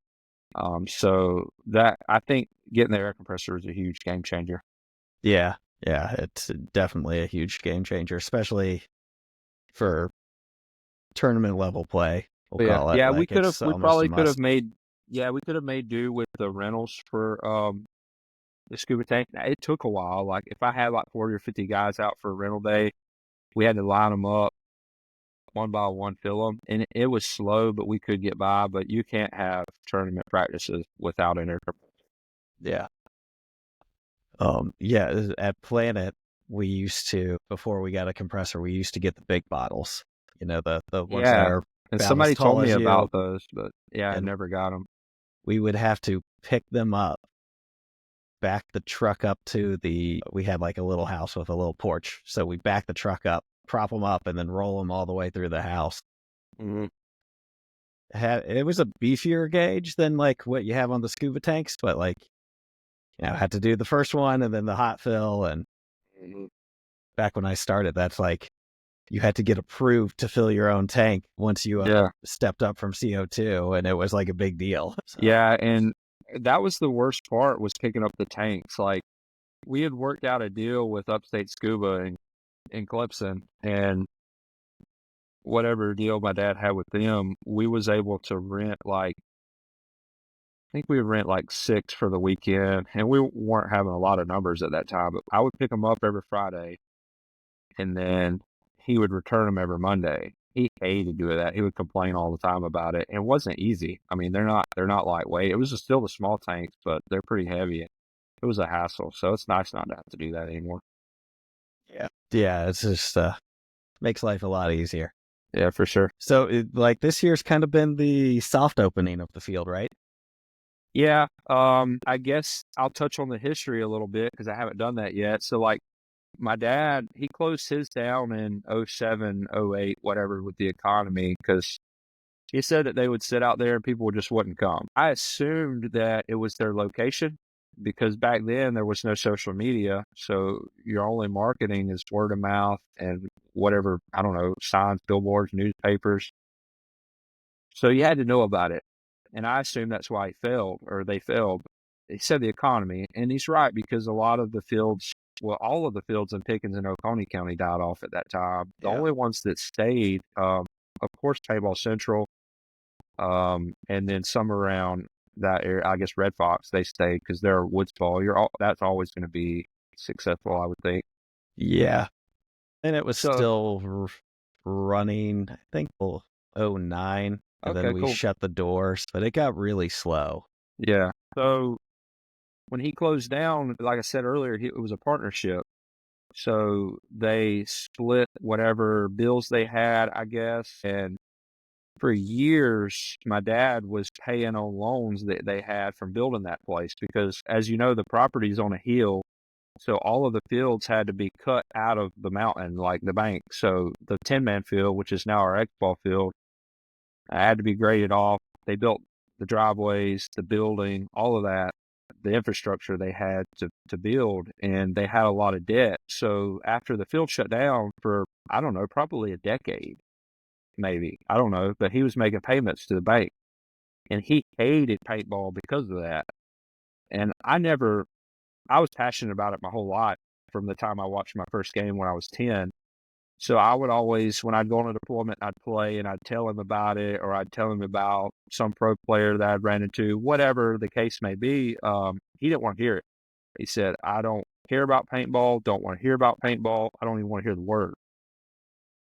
So that, I think, getting the air compressor is a huge game changer. Yeah, yeah. It's definitely a huge game changer, especially for tournament level play. We'll But yeah, call it yeah, we like could have, it's we almost a probably could have must. made, yeah, we could have made do with the rentals for the scuba tank. Now, it took a while. Like if I had like 40 or 50 guys out for a rental day, we had to line them up one by one, fill them, and it was slow, but we could get by. But you can't have tournament practices without an air compressor. Yeah. Yeah, at Planet, we used to, before we got a compressor, we used to get the big bottles, the ones that Yeah, are and about as somebody tall told me as you, about those, but yeah, I and never got them. we would have to pick them up, back the truck up to we had like a little house with a little porch. So we back the truck up, prop them up, and then roll them all the way through the house. Hmm. It was a beefier gauge than like what you have on the scuba tanks, but like, had to do the first one and then the hot fill. And Hmm. back when I started, that's like, you had to get approved to fill your own tank once you Yeah, stepped up from CO2, and it was like a big deal. So, yeah, and that was the worst part, was picking up the tanks. Like we had worked out a deal with Upstate Scuba in Clemson, and whatever deal my dad had with them, we was able to rent like, I think we would rent like 6 for the weekend, and we weren't having a lot of numbers at that time. But I would pick them up every Friday, and then he would return them every Monday. He hated doing that. He would complain all the time about it. It wasn't easy. I mean, they're not lightweight. It was just still the small tanks, but they're pretty heavy. It was a hassle. So it's nice not to have to do that anymore. yeah. Yeah, it's just makes life a lot easier. Yeah, for sure. So, like, this year's kind of been the soft opening of the field, right? Yeah, I guess I'll touch on the history a little bit because I haven't done that yet. So, like, my dad, he closed his down in '07, '08, whatever, with the economy, because he said that they would sit out there and people just wouldn't come. I assumed that it was their location because back then there was no social media. So your only marketing is word of mouth and whatever, I don't know, signs, billboards, newspapers. So you had to know about it. And I assume that's why he failed, or they failed. He said the economy, and he's right, because a lot of the fields, well, all of the fields in Pickens and Oconee County died off at that time. The Yeah. only ones that stayed, of course, Paintball Central, and then some around that area. I guess Red Fox, they stayed because they're woods ball. That's always going to be successful, I would think. Yeah. And it was So still running, I think, till '09, and then okay, we cool. shut the doors, but it got really slow. Yeah. So when he closed down, like I said earlier, it was a partnership. So they split whatever bills they had, I guess. And for years, my dad was paying on loans that they had from building that place because, as you know, the property's on a hill. So all of the fields had to be cut out of the mountain, like the bank. So the 10-man field, which is now our X-ball field, had to be graded off. They built the driveways, the building, all of that, the infrastructure they had to build, and they had a lot of debt. So after the field shut down for, I don't know, probably a decade, maybe, I don't know, but he was making payments to the bank, and he hated paintball because of that. And I was passionate about it my whole life from the time I watched my first game when I was 10. So I would always, when I'd go on a deployment, I'd play and I'd tell him about it, or I'd tell him about some pro player that I'd ran into, whatever the case may be. He didn't want to hear it. He said, I don't care about paintball, don't want to hear about paintball. I don't even want to hear the word.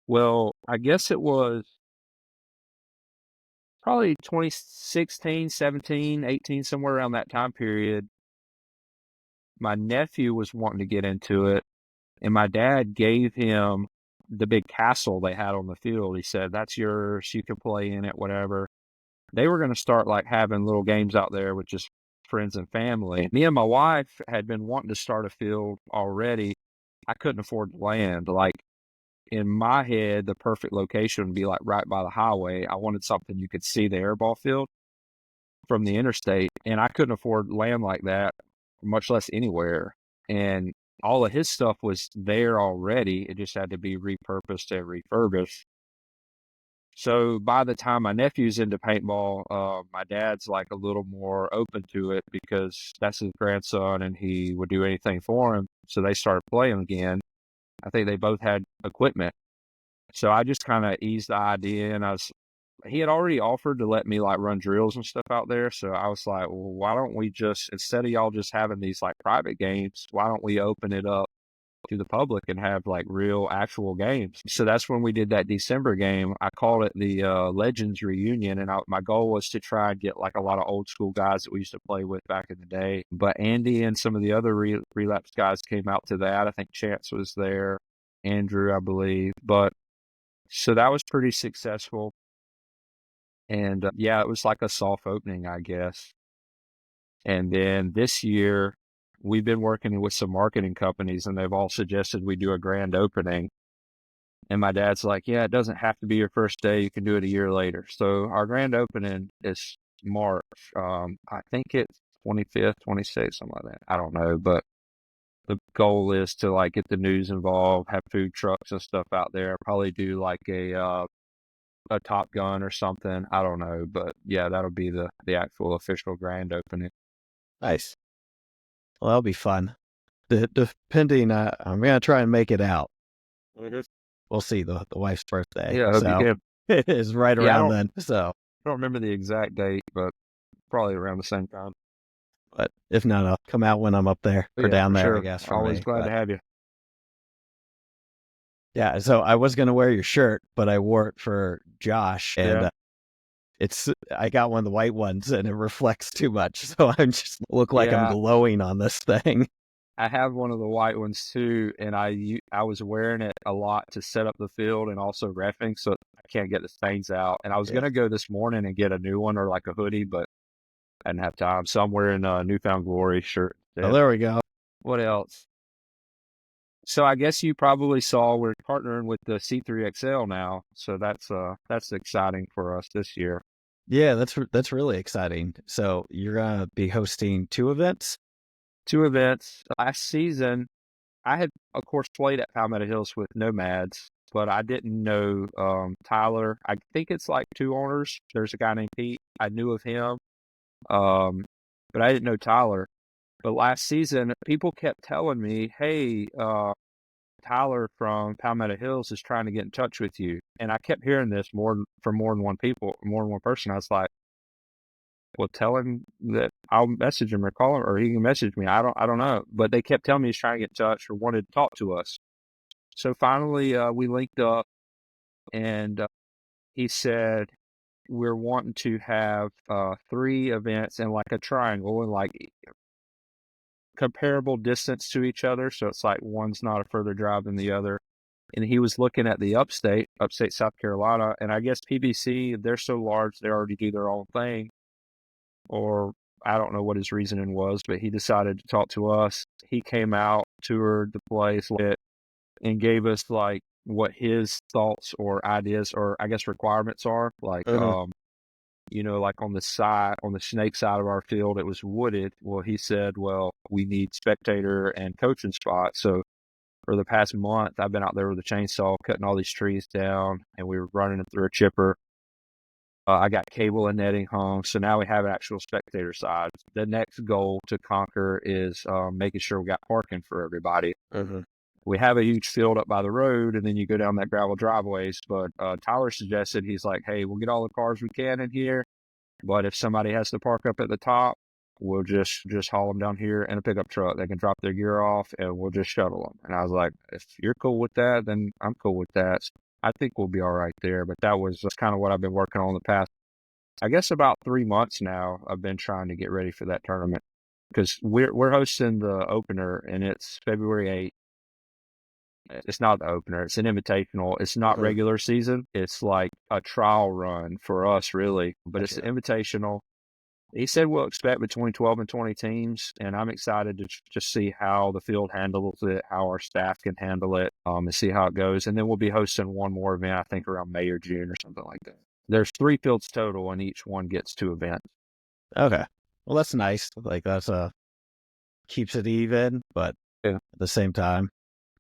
Well, I guess it was probably 2016, 17, 18, somewhere around that time period. My nephew was wanting to get into it, and my dad gave him the big castle they had on the field. He said, "That's yours. You can play in it, whatever." They were going to start like having little games out there with just friends and family. Me and my wife had been wanting to start a field already. I couldn't afford the land. Like in my head, the perfect location would be like right by the highway. I wanted something you could see the airball field from the interstate, and I couldn't afford land like that, much less anywhere. And all of his stuff was there already. It just had to be repurposed and refurbished. So by the time my nephew's into paintball, my dad's like a little more open to it because that's his grandson and he would do anything for him. So they started playing again. I think they both had equipment. So I just kind of eased the idea, and he had already offered to let me like run drills and stuff out there. So I was like, well, why don't we just, instead of y'all just having these like private games, why don't we open it up to the public and have like real actual games? So that's when we did that December game. I called it the Legends Reunion, and my goal was to try and get like a lot of old school guys that we used to play with back in the day. But Andy and some of the other relapse guys came out to that. I think Chance was there, Andrew, I believe. But so that was pretty successful. And yeah, it was like a soft opening, I guess. And then this year, we've been working with some marketing companies, and they've all suggested we do a grand opening. And my dad's like, yeah, it doesn't have to be your first day. You can do it a year later. So our grand opening is March. I think it's 25th, 26th, something like that. I don't know. But the goal is to like get the news involved, have food trucks and stuff out there. Probably do like a Top Gun or something. I don't know. But yeah, that'll be the actual official grand opening. Nice. Well, that'll be fun. Depending, I'm gonna try and make it out. We'll see. The wife's birthday, Yeah, I hope you so can. it is right Yeah, around then. So, I don't remember the exact date, but probably around the same time. but if not, I'll come out when I'm up there or Yeah, down for there, sure. I guess, for Always me. glad But to have you. yeah, so I was gonna wear your shirt, but I wore it for Josh, and Yeah. I got one of the white ones, and it reflects too much, so I just look like I'm Yeah, glowing on this thing. I have one of the white ones too, and I was wearing it a lot to set up the field and also reffing, so I can't get the stains out. And I was Yeah. gonna go this morning and get a new one or like a hoodie, but I didn't have time. So I'm wearing a Newfound Glory shirt. Oh, Yeah. there we go. What else? So I guess you probably saw we're partnering with the C3XL now, so that's exciting for us this year. Yeah, that's really exciting. So you're gonna be hosting 2 events? 2 events. Last season, I had, of course, played at Palmetto Hills with Nomads, but I didn't know Tyler. I think it's like 2 owners. There's a guy named Pete. I knew of him, um, but I didn't know Tyler. But last season, people kept telling me, hey, Tyler from Palmetto Hills is trying to get in touch with you. And I kept hearing this from more than one person. I was like, well, tell him that I'll message him or call him, or he can message me. I don't know. But they kept telling me he's trying to get in touch or wanted to talk to us. So finally, we linked up, and he said we're wanting to have 3 events in like a triangle and like comparable distance to each other. So it's like one's not a further drive than the other. And he was looking at the upstate South Carolina. And I guess PBC, they're so large, they already do their own thing. Or I don't know what his reasoning was, but he decided to talk to us. He came out, toured the place, and gave us like what his thoughts or ideas or I guess requirements are. Like, like on the snake side of our field, it was wooded. Well, he said, well, we need spectator and coaching spots. So for the past month, I've been out there with a chainsaw cutting all these trees down, and we were running it through a chipper. I got cable and netting hung, so now we have an actual spectator side. The next goal to conquer is making sure we got parking for everybody. We have a huge field up by the road, and then you go down that gravel driveways. But Tyler suggested, he's like, hey, we'll get all the cars we can in here, but if somebody has to park up at the top, we'll just haul them down here in a pickup truck. They can drop their gear off, and we'll just shuttle them. And I was like, if you're cool with that, then I'm cool with that. I think we'll be all right there. But that's kind of what I've been working on the past, I guess, about 3 months now. I've been trying to get ready for that tournament because we're hosting the opener, and it's February 8th. It's not the opener. It's an invitational. It's not regular season. It's like a trial run for us, really. But it's an invitational. He said we'll expect between 12 and 20 teams, and I'm excited to just see how the field handles it, how our staff can handle it, and see how it goes. And then we'll be hosting one more event, I think around May or June or something like that. There's 3 fields total, and each one gets 2 events. Okay. Well, that's nice. Like, that's keeps it even, but at the same time,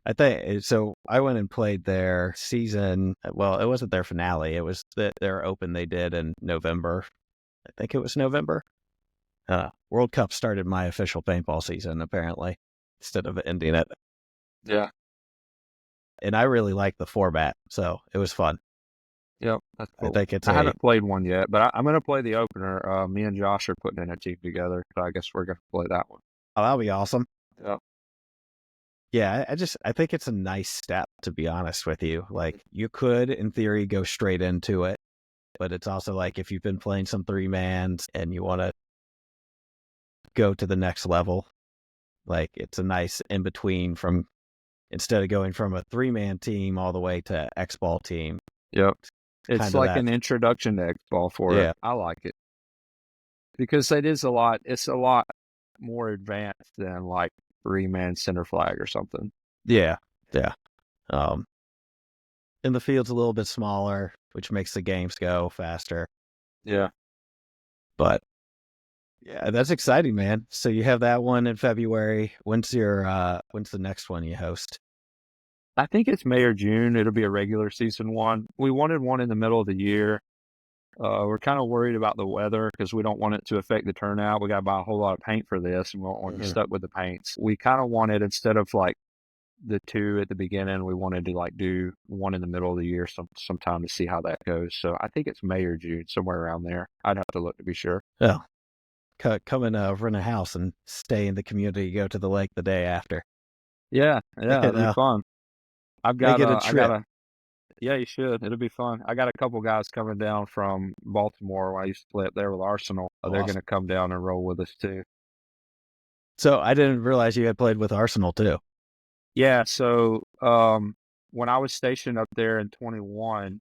I think so. I went and played their season. Well, it wasn't their finale. It was their open they did in November. I think it was November. World Cup started my official paintball season, apparently, instead of ending it. Yeah. And I really like the format, so it was fun. Yep. That's cool. I think it's I haven't played one yet, but I'm going to play the opener. Me and Josh are putting in a team together, so I guess we're going to play that one. Oh, that'll be awesome. Yep. Yeah, I think it's a nice step, to be honest with you. Like, you could, in theory, go straight into it, but it's also like if you've been playing some 3-mans and you want to go to the next level, like, it's a nice in between from instead of going from a 3-man team all the way to X-ball team. Yep. It's like an introduction to X-ball for it. I like it because it's a lot more advanced than like 3-man center flag or something. Yeah. And the field's a little bit smaller, which makes the games go faster. Yeah. But yeah, that's exciting, man. So you have that one in February. When's the next one you host? I think it's May or June. It'll be a regular season one. We wanted one in the middle of the year. We're kind of worried about the weather because we don't want it to affect the turnout. We got to buy a whole lot of paint for this, and we don't want to be stuck with the paints. We kind of wanted, instead of like the 2 at the beginning, we wanted to like do one in the middle of the year sometime to see how that goes. So I think it's May or June, somewhere around there. I'd have to look to be sure. Oh, come and rent a house and stay in the community. Go to the lake the day after. Yeah, it'll be fun. Make it a trip. Yeah, you should. It'll be fun. I got a couple guys coming down from Baltimore when I used to play up there with Arsenal. They're going to come down and roll with us too. So I didn't realize you had played with Arsenal too. Yeah. So when I was stationed up there in 21,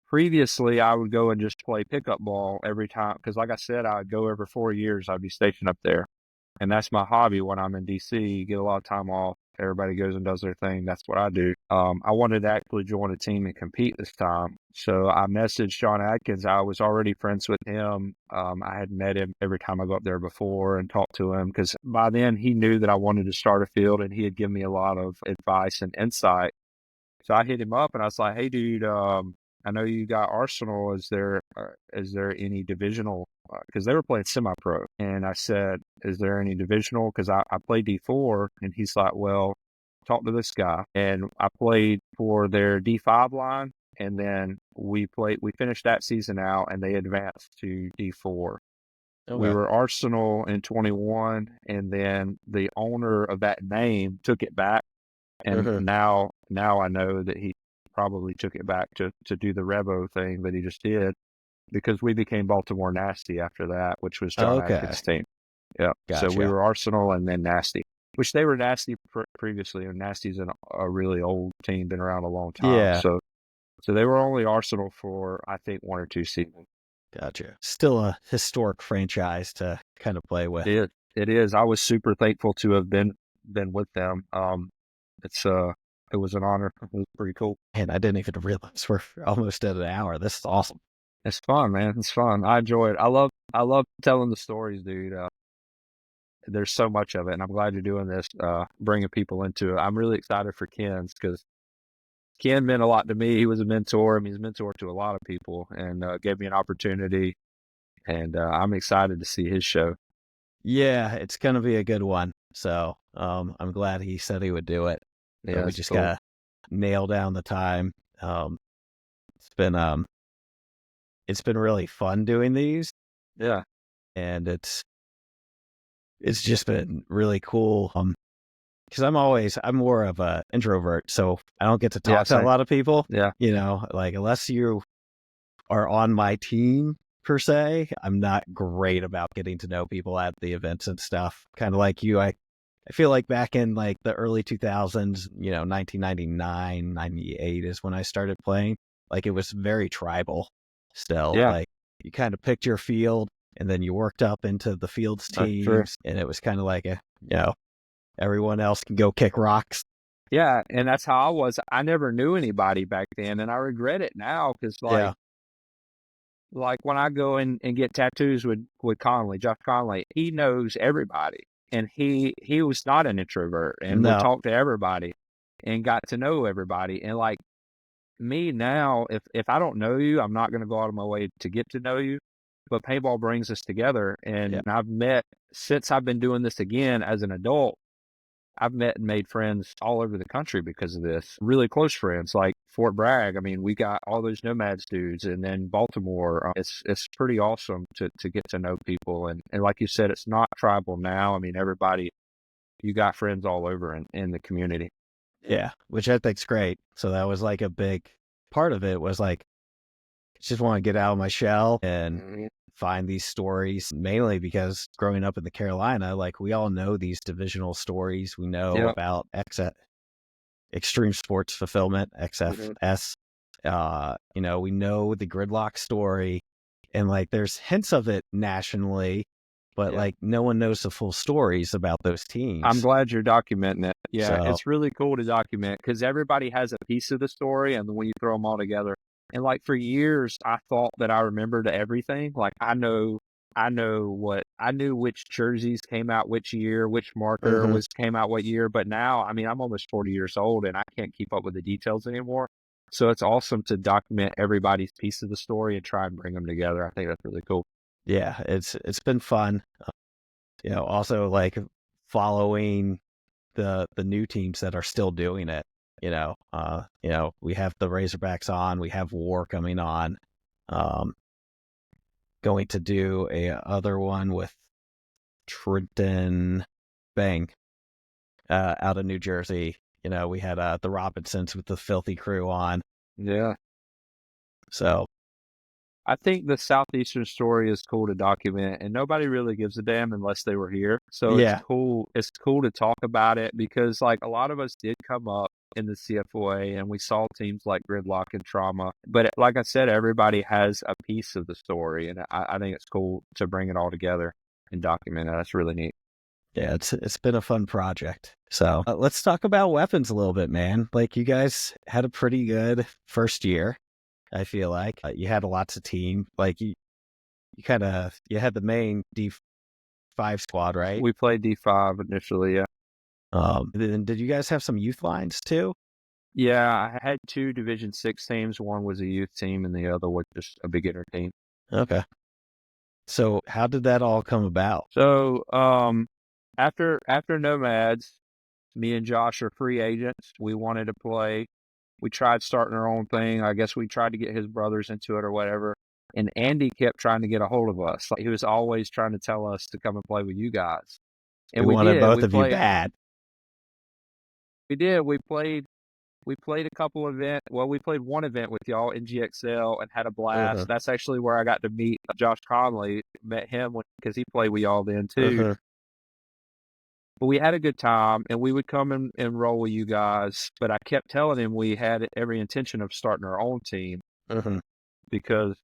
previously I would go and just play pickup ball every time. Because like I said, I'd go every 4 years. I'd be stationed up there. And that's my hobby when I'm in D.C. You get a lot of time off. Everybody goes and does their thing. That's what I do. I wanted to actually join a team and compete this time. So I messaged John Atkins. I was already friends with him. I had met him every time I go up there before and talked to him because by then he knew that I wanted to start a field and he had given me a lot of advice and insight. So I hit him up and I was like, hey, dude, I know you got Arsenal. Is there any divisional? Because they were playing semi-pro. And I said, is there any divisional? Because I played D4. And he's like, well, talk to this guy. And I played for their D5 line. And then we finished that season out and they advanced to D4. Okay. We were Arsenal in 21. And then the owner of that name took it back. And now I know that he probably took it back to do the Revo thing that he just did because we became Baltimore Nasty after that, which was John Atkins' team. Yeah. Gotcha. So we were Arsenal and then Nasty, which they were Nasty previously. And Nasty's a really old team, been around a long time. Yeah. So they were only Arsenal for, I think, 1 or 2 seasons. Gotcha. Still a historic franchise to kind of play with. It is. I was super thankful to have been with them. It was an honor. It was pretty cool. And I didn't even realize we're almost at an hour. This is awesome. It's fun, man. It's fun. I enjoy it. I love telling the stories, dude. There's so much of it, and I'm glad you're doing this, bringing people into it. I'm really excited for Ken's because Ken meant a lot to me. He was a mentor. I mean, he's a mentor to a lot of people and gave me an opportunity, and I'm excited to see his show. Yeah, it's going to be a good one. So I'm glad he said he would do it. Yeah, we just gotta nail down the time. It's been really fun doing these. Yeah, and it's just been really cool. because I'm more of a introvert, so I don't get to Yeah, talk to a same. lot of people. Yeah. You know, like unless you are on my team per se, I'm not great about getting to know people at the events and stuff. Kind of like you, I feel like back in like the early 2000s, 1999, 98 is when I started playing. Like it was very tribal still. Yeah, Like you kind of picked your field and then you worked up into the field's that's true. teams, and it was kind of like everyone else can go kick rocks. Yeah, and that's how I was. I never knew anybody back then, and I regret it now because, Yeah. like when I go and get tattoos with Conley, Josh Conley, he knows everybody, and he was not an introvert and would No. talk to everybody and got to know everybody. And like me now, if I don't know you, I'm not going to go out of my way to get to know you. But paintball brings us together, Yeah. and I've met since I've been doing this again as an adult. I've met and made friends all over the country because of this. Really close friends, like Fort Bragg. I mean, we got all those Nomads dudes, and then Baltimore. It's pretty awesome to get to know people, and like you said, it's not tribal now. I mean, everybody, you got friends all over in the community. Yeah. Which I think's great. So that was like a big part of it was like, just want to get out of my shell and Mhm. find these stories, mainly because growing up in the Carolina, like we all know these divisional stories. We know Yeah. about Extreme Sports Fulfillment, Mhm. XFS. We know the gridlock story, and like there's hints of it nationally, but Yeah. like no one knows the full stories about those I'm teams. glad you're documenting it. Yeah, So it's really cool to document because everybody has a piece of the story, and when you throw them all together, and like for years, I thought that I remembered everything. Like I knew which jerseys came out which year, which marker mhm. was came out what year. But now, I mean, I'm almost 40 years old, and I can't keep up with the details anymore. So it's awesome to document everybody's piece of the story and try and bring them together. I think that's really cool. Yeah, it's been fun. Also like following the new teams that are still doing it. We have the Razorbacks on, we have War coming on. Um, Going to do a other one with Trenton Bang out of New Jersey. We had the Robinsons with the Filthy Crew on. Yeah. So I think the Southeastern story is cool to document, and nobody really gives a damn unless they were here. So it's yeah, cool. It's cool to talk about it because, like, a lot of us did come up in the CFOA, and we saw teams like Gridlock and Trauma. But like I said, everybody has a piece of the story, and I think it's cool to bring it all together and document it. That's really neat. yeah, it's been a fun project. So let's talk about weapons a little bit, man. Like you guys had a pretty good first year. I feel like you had lots of team. Like you had the main D5 squad, right? We played D5 initially, yeah. Then did you guys have some youth lines too? Yeah, I had two Division 6 teams. One was a youth team, and the other was just a beginner team. Okay. So how did that all come about? So, after Nomads, me and Josh are free agents. We wanted to play. We tried starting our own thing. I guess we tried to get his brothers into it or whatever. And Andy kept trying to get a hold of us. Like he was always trying to tell us to come and play with you guys. And We we wanted did. both of you bad. We did. We played a couple events. Well, we played one event with y'all in GXL and had a Uh-huh. blast. That's actually where I got to meet Josh Conley. Met him because he played with y'all then too. Uh-huh. But we had a good time, and we would come and roll with you guys. But I kept telling him we had every intention of starting our own team Uh-huh. because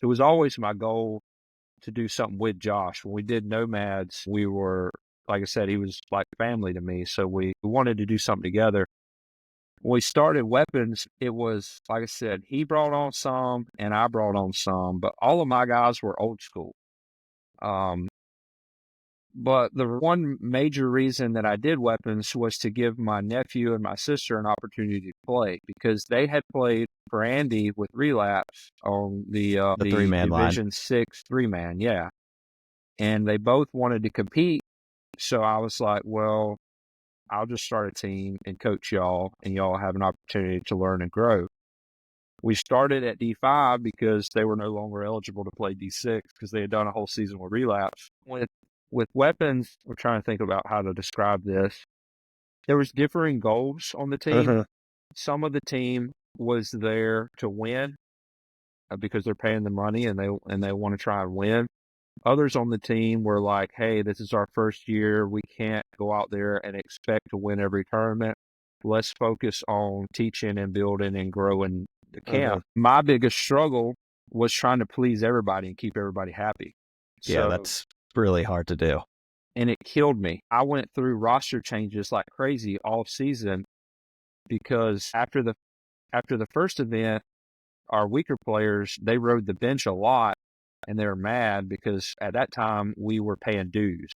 it was always my goal to do something with Josh. When we did Nomads, we were, like I said, he was like family to me. So we wanted to do something together. When we started weapons, it was, like I said, he brought on some and I brought on some, but all of my guys were old school. Um, But the one major reason that I did weapons was to give my nephew and my sister an opportunity to play because they had played for Andy with Relapse on The the 3-man line. Division 6 3-man, yeah. And they both wanted to compete. So I was like, well, I'll just start a team and coach y'all, and y'all have an opportunity to learn and grow. We started at D5 because they were no longer eligible to play D6 because they had done a whole season with Relapse. With weapons, we're trying to think about how to describe this. there was differing goals on the team. Uh-huh. Some of the team was there to win because they're paying the money and they want to try and win. Others on the team were like, hey, this is our first year. We can't go out there and expect to win every tournament. Let's focus on teaching and building and growing the camp. Uh-huh. My biggest struggle was trying to please everybody and keep everybody happy. Yeah, So, that's really hard to do. and it killed me. I went through roster changes like crazy all season because after the first event, our weaker players, they rode the bench a lot and they were mad because at that time we were paying dues.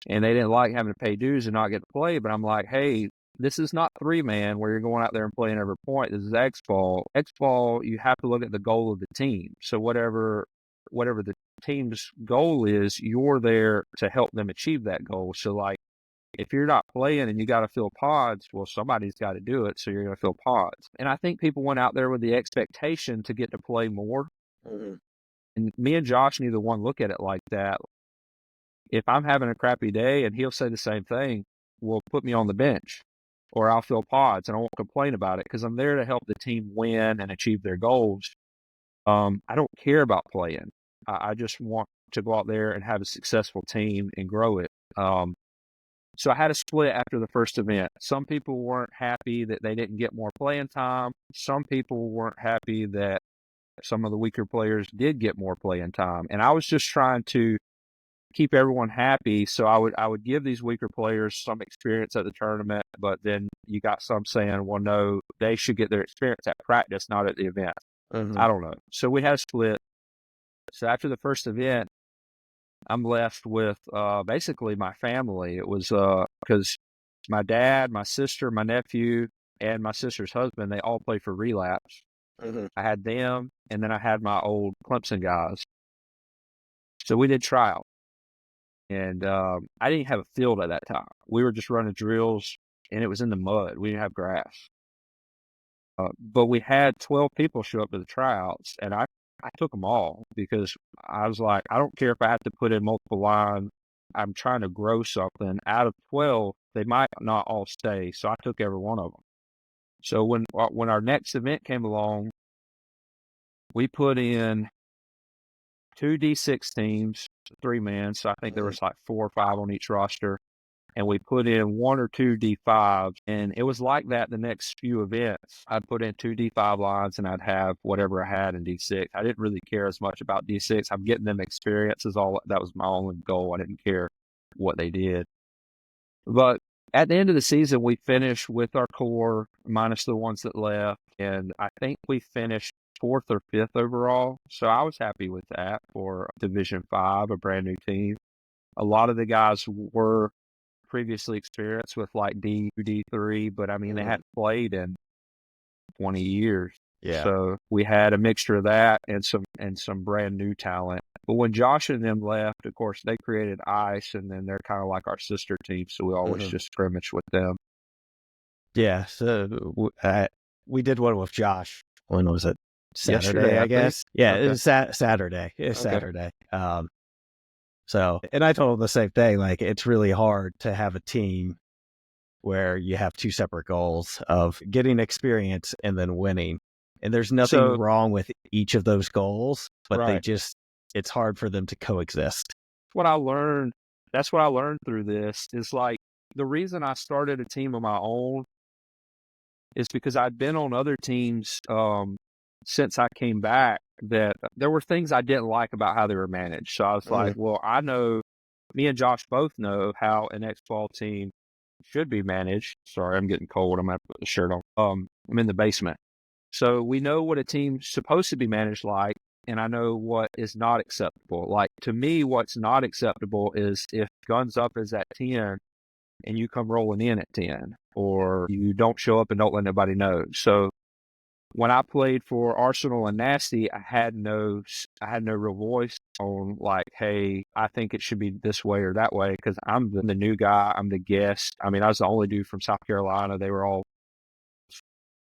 And they didn't like having to pay dues and not get to play. But I'm like, hey, this is not 3-man where you're going out there and playing every point. This is X ball. X ball, you have to look at the goal of the team. So whatever the team's goal is, you're there to help them achieve that goal. So like, if you're not playing and you got to fill pods, well, somebody's got to do it. So you're going to fill pods. And I think people went out there with the expectation to get to play more. Mm-hmm. And me and Josh, neither one look at it like that. If I'm having a crappy day and he'll say the same thing, well, put me on the bench or I'll fill pods and I won't complain about it because I'm there to help the team win and achieve their goals. I don't care about playing. I just want to go out there and have a successful team and grow it. So I had a split after the first event. Some people weren't happy that they didn't get more playing time. Some people weren't happy that some of the weaker players did get more playing time. And I was just trying to keep everyone happy. So I would give these weaker players some experience at the tournament, but then you got some saying, well, no, they should get their experience at practice, not at the event. Mm-hmm. I don't know. So we had a split. So after the first event, I'm left with basically my family. It was because my dad, my sister, my nephew, and my sister's husband, they all play for Relapse. Mm-hmm. I had them, and then I had my old Clemson guys. So we did trial. And I didn't have a field at that time. We were just running drills, and it was in the mud. We didn't have grass. But we had 12 people show up to the tryouts, and I took them all because I was like, I don't care if I have to put in multiple lines. I'm trying to grow something. Out of 12, they might not all stay, so I took every one of them. So when our next event came along, we put in 2 D6 teams, 3-man, so I think there was like 4 or 5 on each roster. And we put in 1 or 2 D5s. And it was like that the next few events. I'd put in 2 D5 lines and I'd have whatever I had in D6. I didn't really care as much about D6. I'm getting them experience is all. That was my only goal. I didn't care what they did. But at the end of the season, we finished with our core minus the ones that left. And I think we finished 4th or 5th overall. So I was happy with that for Division 5, a brand new team. A lot of the guys were previously experienced with like D3, but I mean, they hadn't played in 20 years. Yeah. So we had a mixture of that and some brand new talent. But when Josh and them left, of course, they created ICE, and then they're kind of like our sister team. So we always just scrimmage with them. Yeah. So we did one with Josh. When was it? Saturday, Yesterday, I guess. Yeah, Okay. it was Saturday. It's Saturday. So, and I told him the same thing. Like, it's really hard to have a team where you have 2 separate goals of getting experience and then winning. And there's nothing wrong with each of those goals, but it's hard for them to coexist. What I learned, that's what I learned through this is like the reason I started a team of my own is because I'd been on other teams since I came back that there were things I didn't like about how they were managed. So I was like, well, I know, me and Josh both know how an X-ball team should be managed. Sorry, I'm getting cold. I'm going to put the shirt on. I'm in the basement. So we know what a team's supposed to be managed like, and I know what is not acceptable. Like, to me, what's not acceptable is if guns up is at 10 and you come rolling in at 10, or you don't show up and don't let nobody know. So when I played for Arsenal and Nasty, I had no real voice on like, hey, I think it should be this way or that way, because I'm the new guy, I'm the guest. I mean, I was the only dude from South Carolina. They were all.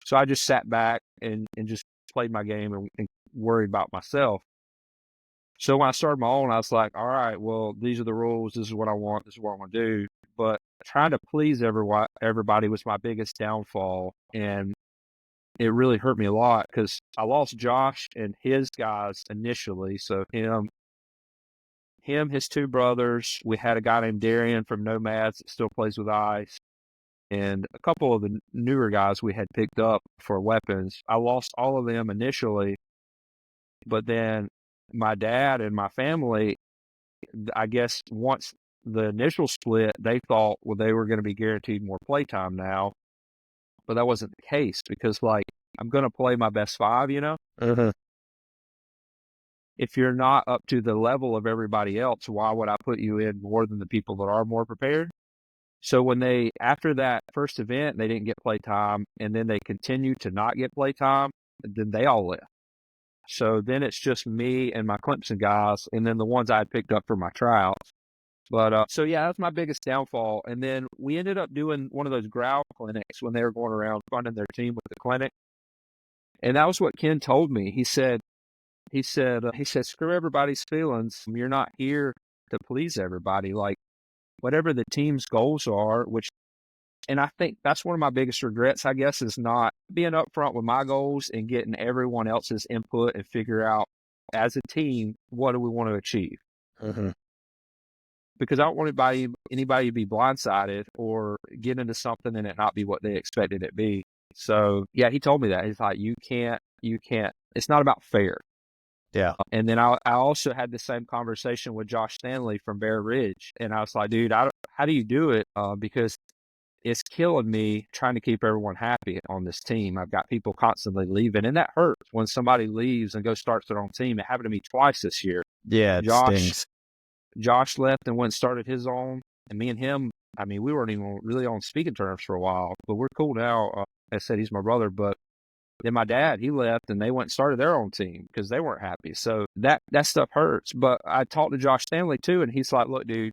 So I just sat back and just played my game and worried about myself. So when I started my own, I was like, all right, well, these are the rules. This is what I want. This is what I want to do. but trying to please everybody was my biggest downfall. And it really hurt me a lot because I lost Josh and his guys initially. So his two brothers, we had a guy named Darian from Nomads that still plays with Ice, and a couple of the newer guys we had picked up for weapons. I lost all of them initially, but then my dad and my family, I guess once the initial split, they thought, well, they were going to be guaranteed more playtime now, but that wasn't the case because, like, I'm going to play my best five, you know? Mm-hmm. If you're not up to the level of everybody else, why would I put you in more than the people that are more prepared? So when after that first event, they didn't get playtime, and then they continued to not get playtime, then they all left. So then it's just me and my Clemson guys, and then the ones I had picked up for my tryouts. But so yeah, that's my biggest downfall. And then we ended up doing one of those growl clinics when they were going around funding their team with the clinic. And that was what Ken told me. He said, screw everybody's feelings. You're not here to please everybody. Like, whatever the team's goals are, and I think that's one of my biggest regrets, I guess, is not being upfront with my goals and getting everyone else's input and figure out as a team, what do we want to achieve? Mm-hmm. Because I don't want anybody to be blindsided or get into something and it not be what they expected it to be. So yeah, he told me that. He's like, you can't, it's not about fair. Yeah. And then I also had the same conversation with Josh Stanley from Bear Ridge. And I was like, dude, how do you do it? Because it's killing me trying to keep everyone happy on this team. I've got people constantly leaving, and that hurts when somebody leaves and starts their own team. It happened to me twice this year. Yeah, it stings. Josh left and went and started his own, and me and him, I mean, we weren't even really on speaking terms for a while, but we're cool now. I said he's my brother, but then my dad, he left, and they went and started their own team because they weren't happy. So that stuff hurts. But I talked to Josh Stanley too, and he's like, look, dude,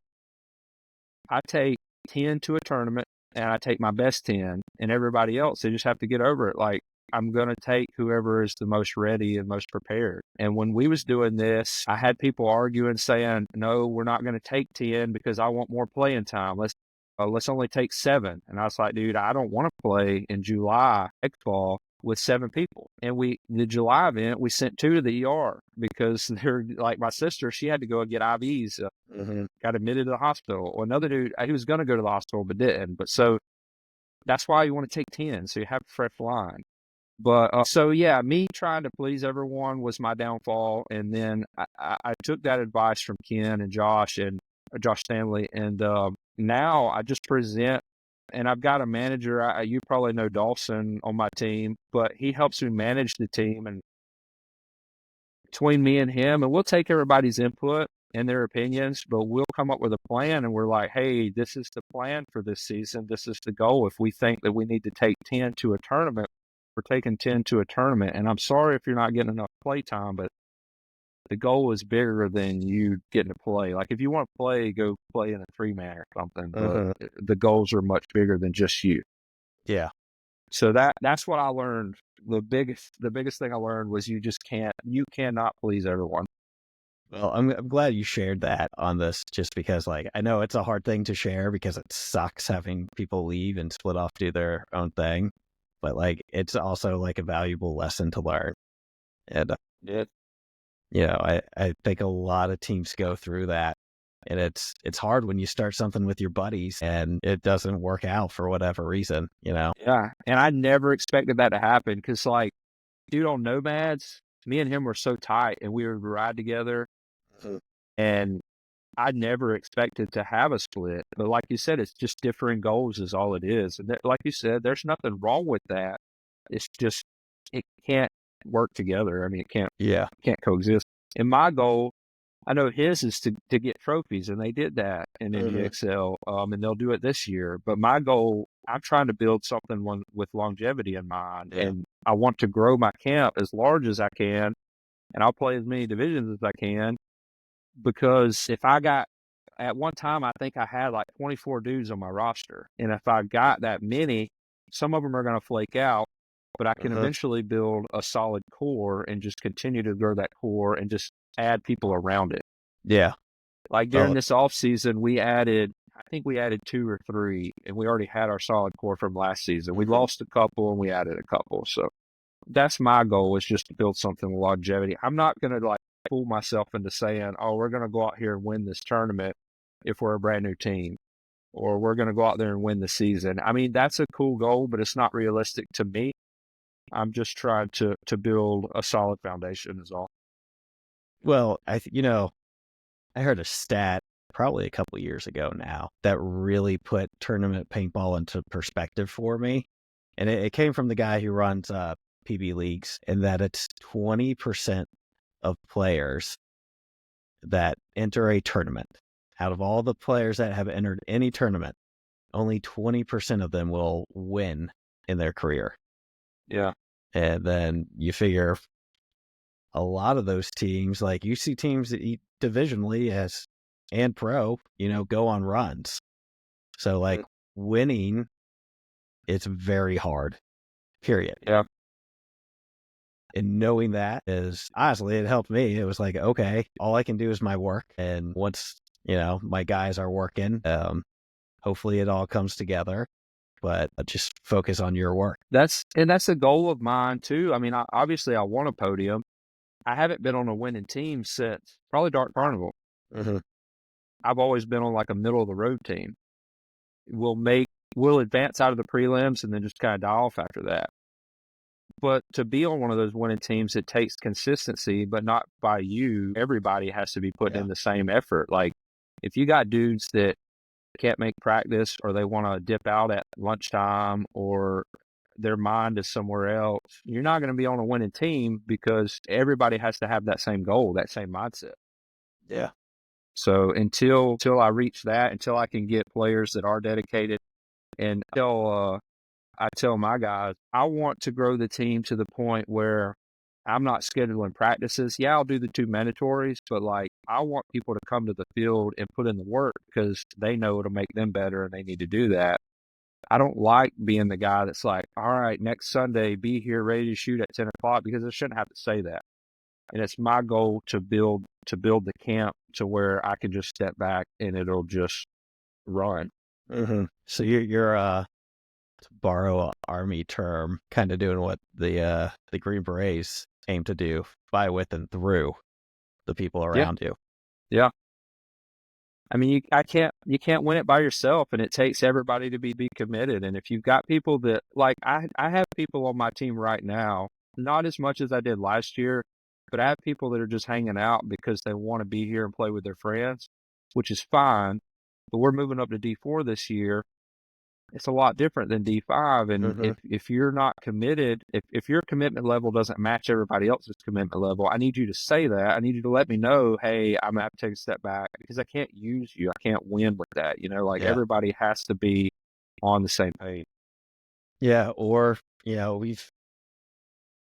I take 10 to a tournament, and I take my best 10, and everybody else, they just have to get over it. Like, I'm going to take whoever is the most ready and most prepared. And when we was doing this, I had people arguing, saying, no, we're not going to take 10 because I want more playing time. Let's only take 7. And I was like, dude, I don't want to play in July fall with 7 people. And the July event, we sent 2 to the ER because they're like, my sister, she had to go and get IVs, got admitted to the hospital. Or another dude, he was going to go to the hospital, but didn't. But so that's why you want to take 10. So you have a fresh line. But so yeah, me trying to please everyone was my downfall. And then I took that advice from Ken and Josh Stanley. And now I just present. And I've got a manager, you probably know Dawson on my team, but he helps me manage the team. And between me and him, and we'll take everybody's input and their opinions, but we'll come up with a plan. And we're like, hey, this is the plan for this season. This is the goal. If we think that we need to take 10 to a tournament, we're taking 10 to a tournament. And I'm sorry if you're not getting enough play time, but the goal is bigger than you getting to play. Like, if you want to play, go play in a 3-man or something. But the goals are much bigger than just you. Yeah. So that's what I learned. The biggest thing I learned was you cannot please everyone. Well, I'm glad you shared that on this, just because, like, I know it's a hard thing to share because it sucks having people leave and split off, do their own thing. But, like, it's also, like, a valuable lesson to learn. And I think a lot of teams go through that, and it's hard when you start something with your buddies and it doesn't work out for whatever reason, Yeah, and I never expected that to happen because, like, dude, on Nomads, me and him were so tight, and we would ride together, and I never expected to have a split. But like you said, it's just differing goals is all it is. And like you said, there's nothing wrong with that. It's just it can't work together. I mean, it can't coexist. And my goal, I know his is to get trophies, and they did that in NDXL, and they'll do it this year. But my goal, I'm trying to build something with longevity in mind, and I want to grow my camp as large as I can, and I'll play as many divisions as I can. Because if I got, at one time, I think I had like 24 dudes on my roster, and if I got that many, some of them are going to flake out, but I can eventually build a solid core and just continue to grow that core and just add people around it. Yeah. Like during this off season, we added, I think we added 2 or 3, and we already had our solid core from last season. We Mhm. lost a couple and we added a couple. So that's my goal, is just to build something with longevity. I'm not going to like fool myself into saying, oh, we're going to go out here and win this tournament if we're a brand new team, or we're going to go out there and win the season. I mean, that's a cool goal, but it's not realistic to me. I'm just trying to build a solid foundation is all. Well, I heard a stat probably a couple years ago now that really put tournament paintball into perspective for me. And it came from the guy who runs PB leagues, and that it's 20% of players that enter a tournament. Out of all the players that have entered any tournament, only 20% of them will win in their career. Yeah. And then you figure a lot of those teams, like you see teams that eat divisionally and pro, go on runs. So like winning, it's very hard, period. Yeah. And knowing that is, honestly, it helped me. It was like, okay, all I can do is my work. And once, my guys are working, hopefully it all comes together, but just focus on your work. That's a goal of mine too. I mean, obviously I want a podium. I haven't been on a winning team since probably Dark Carnival. Mm-hmm. I've always been on like a middle of the road team. We'll advance out of the prelims and then just kind of die off after that. But to be on one of those winning teams, it takes consistency, but not by you. Everybody has to be putting in the same effort. Like if you got dudes that can't make practice, or they want to dip out at lunchtime, or their mind is somewhere else, you're not going to be on a winning team, because everybody has to have that same goal, that same mindset. Yeah. So until I reach that, until I can get players that are dedicated, and I tell my guys, I want to grow the team to the point where I'm not scheduling practices. Yeah, I'll do the 2 mandatories, but like I want people to come to the field and put in the work, because they know it'll make them better and they need to do that. I don't like being the guy that's like, all right, next Sunday, be here ready to shoot at 10 o'clock, because I shouldn't have to say that. And it's my goal to build the camp to where I can just step back and it'll just run. Mm-hmm. So you're to borrow an Army term, kind of doing what the Green Berets aim to do, by, with, and through the people around you. Yeah. I mean, you can't win it by yourself, and it takes everybody to be committed. And if you've got people that, like, I have people on my team right now, not as much as I did last year, but I have people that are just hanging out because they want to be here and play with their friends, which is fine. But we're moving up to D4 this year. It's a lot different than D5. And Mm-hmm. if you're not committed, if your commitment level doesn't match everybody else's commitment level, I need you to say that. I need you to let me know, hey, I'm going to have to take a step back, because I can't use you. I can't win with that. Like everybody has to be on the same page. Yeah. Or,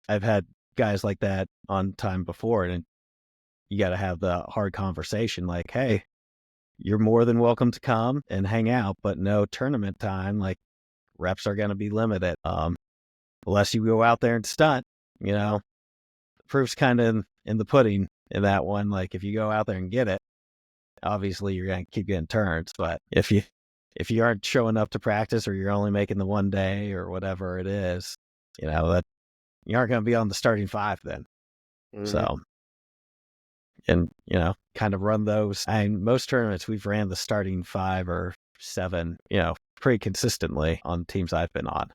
I've had guys like that on time before, and you got to have the hard conversation like, hey, you're more than welcome to come and hang out, but no tournament time. Like, reps are going to be limited. Unless you go out there and stunt, the proof's kind of in the pudding in that one. Like, if you go out there and get it, obviously you're going to keep getting turns. But if you aren't showing up to practice, or you're only making the one day or whatever it is, that you aren't going to be on the starting 5 then. Mm-hmm. So, and, kind of run those. Most tournaments we've ran the starting 5 or 7, pretty consistently on teams I've been on.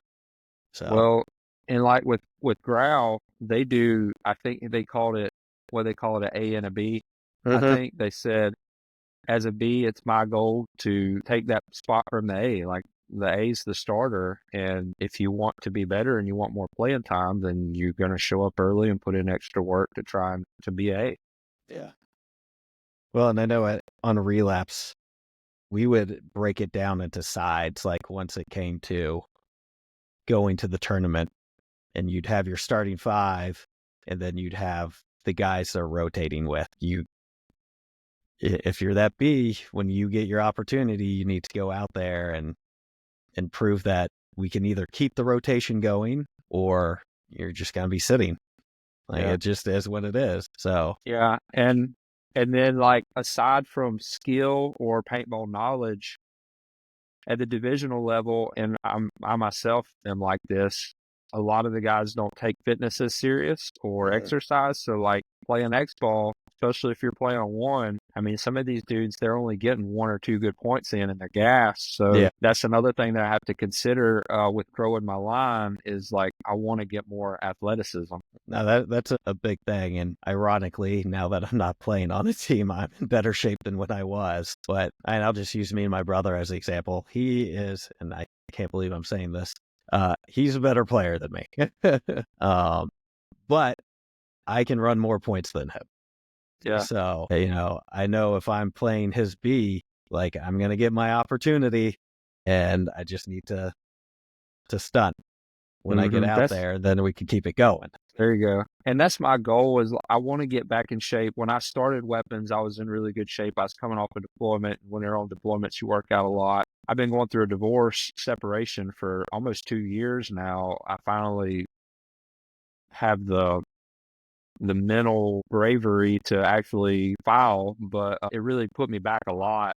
So, well, and like with Growl, they do, I think they called it, an A and a B. mm-hmm. I think they said, as a B, it's my goal to take that spot from the A. Like, the A's the starter, and if you want to be better and you want more playing time, then you're going to show up early and put in extra work to try and to be A. Yeah. Well, and I know on Relapse, we would break it down into sides. Like, once it came to going to the tournament, and you'd have your starting 5, and then you'd have the guys they're rotating with. If you're that B, when you get your opportunity, you need to go out there and prove that we can either keep the rotation going, or you're just going to be sitting. Like, it just is what it is. So, yeah. And then, like, aside from skill or paintball knowledge, at the divisional level, and I myself am like this, a lot of the guys don't take fitness as serious or exercise. So like playing X ball, especially if you're playing on one, I mean, some of these dudes, they're only getting 1 or 2 good points in and they're gassed. So Yeah. that's another thing that I have to consider with growing my line is like, I want to get more athleticism. Now that's a big thing. And ironically, now that I'm not playing on a team, I'm in better shape than when I was. But and I'll just use me and my brother as the example. He is, and I can't believe I'm saying this, he's a better player than me. But I can run more points than him. Yeah. So, I know if I'm playing his B, like I'm going to get my opportunity and I just need to stunt. When I get out there, then we can keep it going. There you go. And that's my goal is I want to get back in shape. When I started weapons, I was in really good shape. I was coming off a deployment. When you're on deployments, you work out a lot. I've been going through a divorce separation for almost 2 years now. I finally have the mental bravery to actually file, but it really put me back a lot.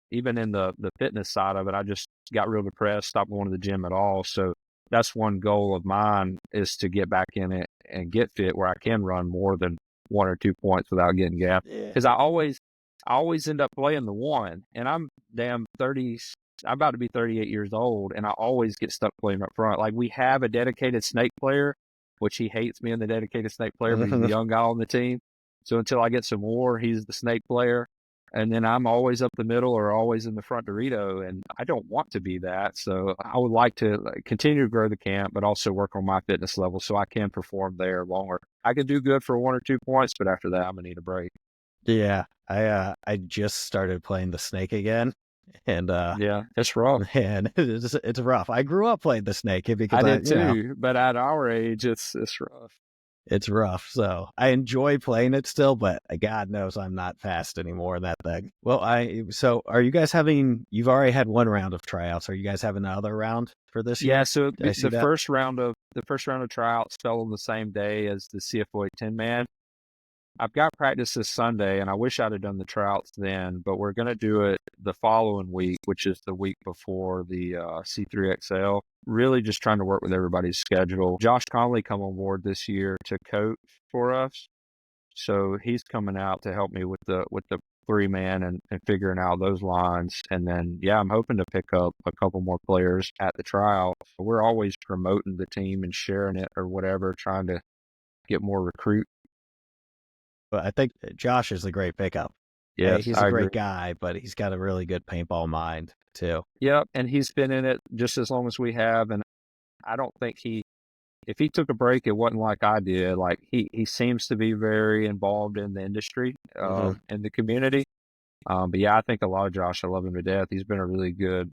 Even in the fitness side of it, I just got real depressed, stopped going to the gym at all. So that's one goal of mine is to get back in it and get fit where I can run more than 1 or 2 points without getting gapped. Because I always end up playing the one, and I'm damn 30. I'm about to be 38 years old, and I always get stuck playing up front. Like we have a dedicated snake player, which he hates me in the dedicated snake player, but he's the young guy on the team. So until I get some more, he's the snake player. And then I'm always up the middle or always in the front Dorito, and I don't want to be that. So I would like to continue to grow the camp, but also work on my fitness level so I can perform there longer. I can do good for 1 or 2 points, but after that, I'm gonna need a break. Yeah, I just started playing the snake again, and Yeah, it's rough. man, it's rough. I grew up playing the snake because I did too, but at our age, it's rough. it's rough. So I enjoy playing it still, but God knows I'm not fast anymore in that thing. Well, so are you guys you've already had one round of tryouts. Are you guys having another round for this year? Yeah, so Did I see the that? first round of tryouts fell on the same day as the CFOA 10-man. I've got practice this Sunday, and I wish I'd have done the tryouts then, but we're going to do it the following week, which is the week before the C3XL. Really just trying to work with everybody's schedule. Josh Conley come on board this year to coach for us, so he's coming out to help me with the 3-man and figuring out those lines. And then, yeah, I'm hoping to pick up a couple more players at the tryout. We're always promoting the team and sharing it or whatever, trying to get more recruit. But I think Josh is a great pickup. Yes, He's I a agree. great guy, but he's got a really good paintball mind too. Yep, and he's been in it just as long as we have, and I don't think if he took a break, it wasn't like I did. Like he seems to be very involved in the industry, in the community. But yeah, I think a lot of Josh. I love him to death. He's been a really good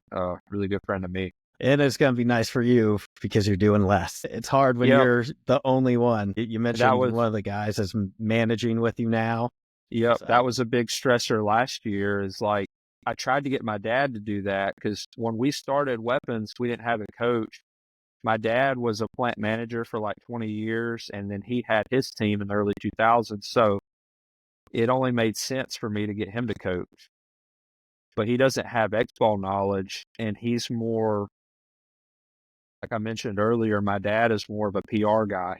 friend to me. And it's going to be nice for you because you're doing less. It's hard when Yep, you're the only one. You mentioned was one of the guys is managing with you now. Yep, So. that was a big stressor last year. Is like I tried to get my dad to do that because when we started weapons, we didn't have a coach. My dad was a plant manager for like 20 years, and then he had his team in the early 2000s. So it only made sense for me to get him to coach. But he doesn't have X-ball knowledge, and he's more, like I mentioned earlier, my dad is more of a PR guy.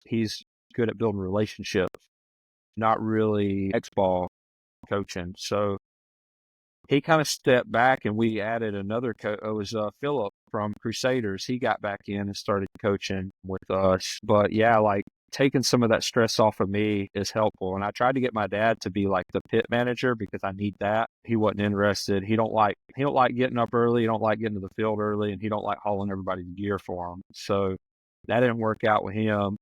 He's good at building relationships, not really X-ball coaching. So he kind of stepped back, and we added another coach. It was Philip from Crusaders. He got back in and started coaching with us. But yeah, like taking some of that stress off of me is helpful. And I tried to get my dad to be like the pit manager because I need that. He wasn't interested. He don't like getting up early. He don't like getting to the field early, and he don't like hauling everybody's gear for him. So that didn't work out with him.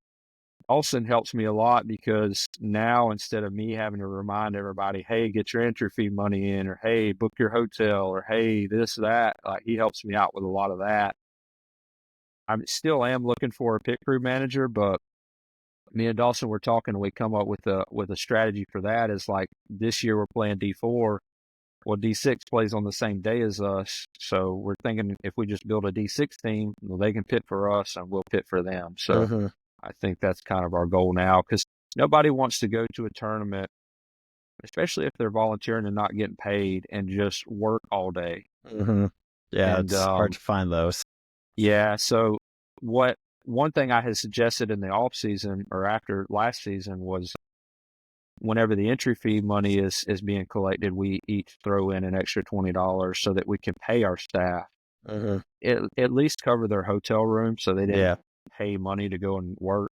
Olsen helps me a lot because now instead of me having to remind everybody, hey, get your entry fee money in, or hey, book your hotel, or hey, this, that, like he helps me out with a lot of that. I still am looking for a pit crew manager, but me and Dawson were talking and we come up with a strategy for that is like this year we're playing D4. Well, D6 plays on the same day as us. So we're thinking if we just build a D6 team, well, they can pit for us and we'll pit for them. So I think that's kind of our goal now because nobody wants to go to a tournament, especially if they're volunteering and not getting paid and just work all day. Yeah, And it's hard to find those. yeah, so one thing I had suggested in the off season or after last season was whenever the entry fee money is being collected, we each throw in an extra $20 so that we can pay our staff Mhm. at least cover their hotel room so they didn't Yeah. pay money to go and work.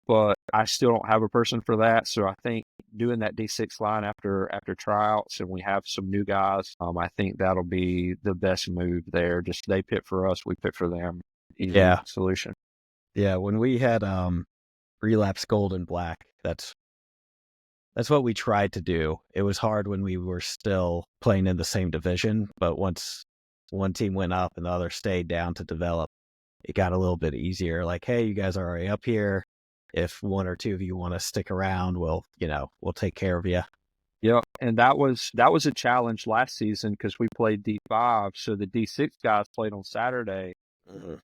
But I still don't have a person for that, so I think doing that D6 line after tryouts and we have some new guys, I think that'll be the best move there. Just they pit for us, we pit for them. Easy Yeah. solution. Yeah, when we had relapse gold and black, that's what we tried to do. It was hard when we were still playing in the same division, but once one team went up and the other stayed down to develop, it got a little bit easier. Like, hey, you guys are already up here. If one or two of you want to stick around, we'll take care of you. Yep, and that was a challenge last season because we played D5, so the D6 guys played on Saturday, Mhm.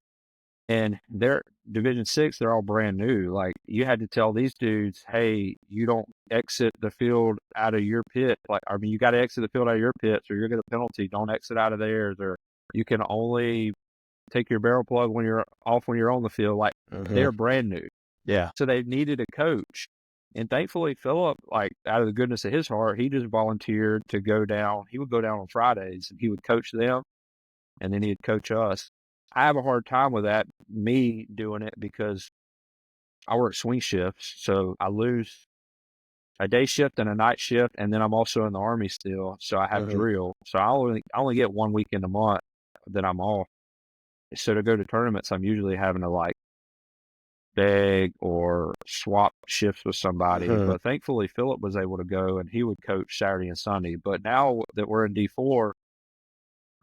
and they're Division 6, they're all brand new. Like, you had to tell these dudes, "Hey, you don't exit the field out of your pit." Like, I mean, you got to exit the field out of your pits, or you're going to penalty. Don't exit out of theirs, or you can only take your barrel plug when you're off when you're on the field. Like, Mhm. they're brand new. Yeah. So they needed a coach. And thankfully, Philip, like out of the goodness of his heart, he just volunteered to go down. He would go down on Fridays and he would coach them and then he'd coach us. I have a hard time with that, me doing it, because I work swing shifts. So I lose a day shift and a night shift. And then I'm also in the Army still. So I have Mhm. drill. So I only get 1 week in a month that I'm off. So to go to tournaments, I'm usually having to like beg or swap shifts with somebody. Mhm. But thankfully, Philip was able to go and he would coach Saturday and Sunday. But now that we're in D4,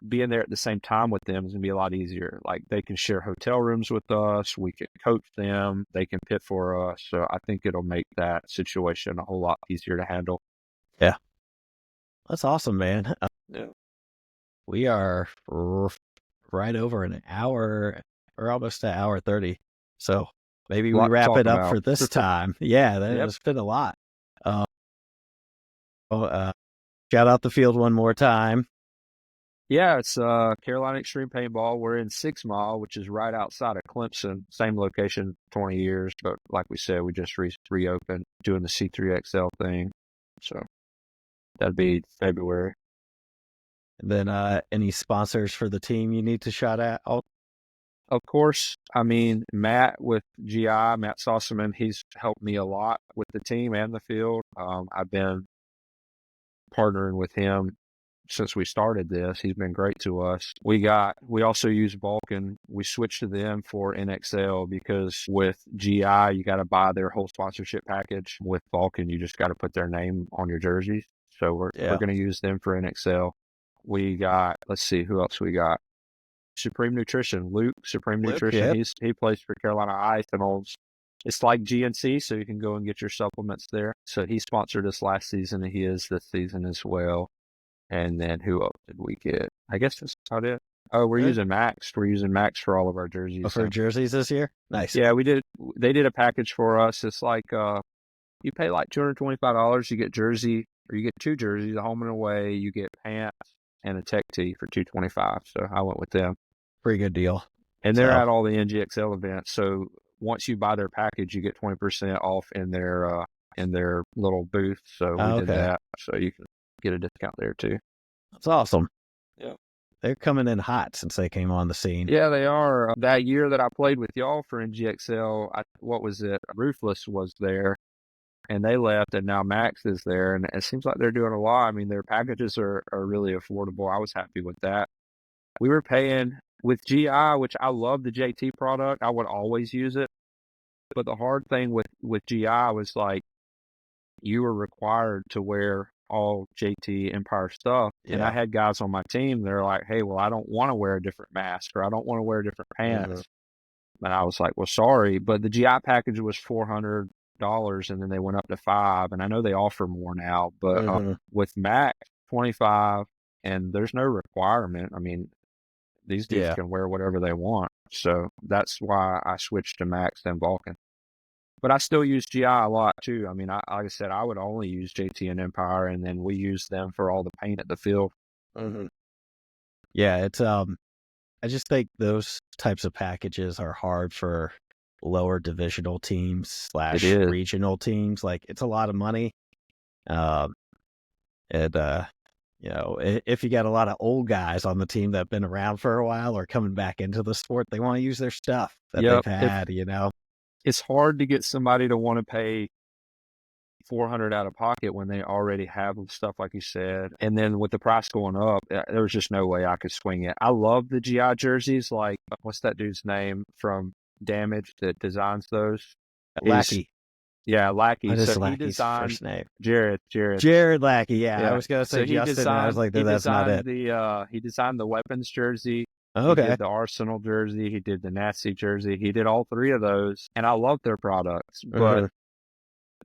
being there at the same time with them is going to be a lot easier. Like, they can share hotel rooms with us. We can coach them. They can pit for us. So I think it'll make that situation a whole lot easier to handle. Yeah. That's awesome, man. Yeah. We are right over an hour or almost an hour 30. So maybe A we lot to wrap talk it up about. for this time. Yeah, that Yep. has been a lot. Uh, oh, shout out the field one more time. Yeah, it's Carolina Extreme Paintball. We're in 6 Mile, which is right outside of Clemson. Same location, 20 years, but like we said, we just reopened doing the C3XL thing. So that'd be February. And then any sponsors for the team you need to shout out? Oh, Of course, I mean, Matt with GI, Matt Sossaman, he's helped me a lot with the team and the field. I've been partnering with him since we started this. He's been great to us. We also use Vulcan. We switched to them for NXL because with GI, you got to buy their whole sponsorship package. With Vulcan, you just got to put their name on your jerseys. So we're yeah. going to use them for NXL. We got, let's see, who else we got? Supreme Nutrition, Luke, Supreme Luke, Nutrition. yep. He plays for Carolina Ice and owns. It's like GNC, so you can go and get your supplements there. So he sponsored us last season, and he is this season as well. And then who else did we get? I guess that's about it. Oh, we're Good. using Max. We're using Max for all of our Oh, jerseys. for jerseys this year? Nice. Yeah, we did. They did a package for us. It's like you pay like $225. You get jersey, or you get 2 jerseys, a home and away. You get pants and a tech tee for $225. So I went with them, Pretty good deal. and they're So, at all the NGXL events. So once you buy their package, you get 20% off in their little booth. So we did okay. that. So you can get a discount there too. That's awesome. Yeah. They're coming in hot since they came on the scene. Yeah, they are. That year that I played with y'all for NGXL, what was it? Ruthless was there, and they left, and now Max is there, and it seems like they're doing a lot. I mean, their packages are really affordable. I was happy with that. We were paying with GI, which I love the JT product. I would always use it, but the hard thing with GI was like you were required to wear all JT Empire stuff. And I Yeah. had guys on my team that are like, hey, well, I don't want to wear a different mask or I don't want to wear different Mhm. pants. And I was like, well, sorry. But the GI package was $400 and then they went up to 5. And I know they offer more now, but Mhm. with Mac, 25, and there's no requirement. I mean, these dudes Yeah. can wear whatever they want. So that's why I switched to Max and Vulcan. But I still use GI a lot too. I mean, like I said, I would only use JT and Empire, and then we use them for all the paint at the field. Mhm. Yeah, it's I just think those types of packages are hard for lower divisional teams It / is. regional teams. Like it's a lot of money. Um, and if you got a lot of old guys on the team that've been around for a while or coming back into the sport, they want to use their stuff that they've Yep. had. It's hard to get somebody to want to pay 400 out of pocket when they already have stuff like you said. And then with the price going up, there was just no way I could swing it. I love the GI jerseys. Like, what's that dude's name from Damage that designs those? He's Lackey. Lackey. What is So he Lackey's designed first name? Jared. Jared Lackey. Yeah, I Yeah. was gonna So say Justin, and I was like, he that's not designed it. the weapons jersey. He Okay. did the Arsenal jersey. He did the Nazi jersey. He did all three of those, and I love their products. But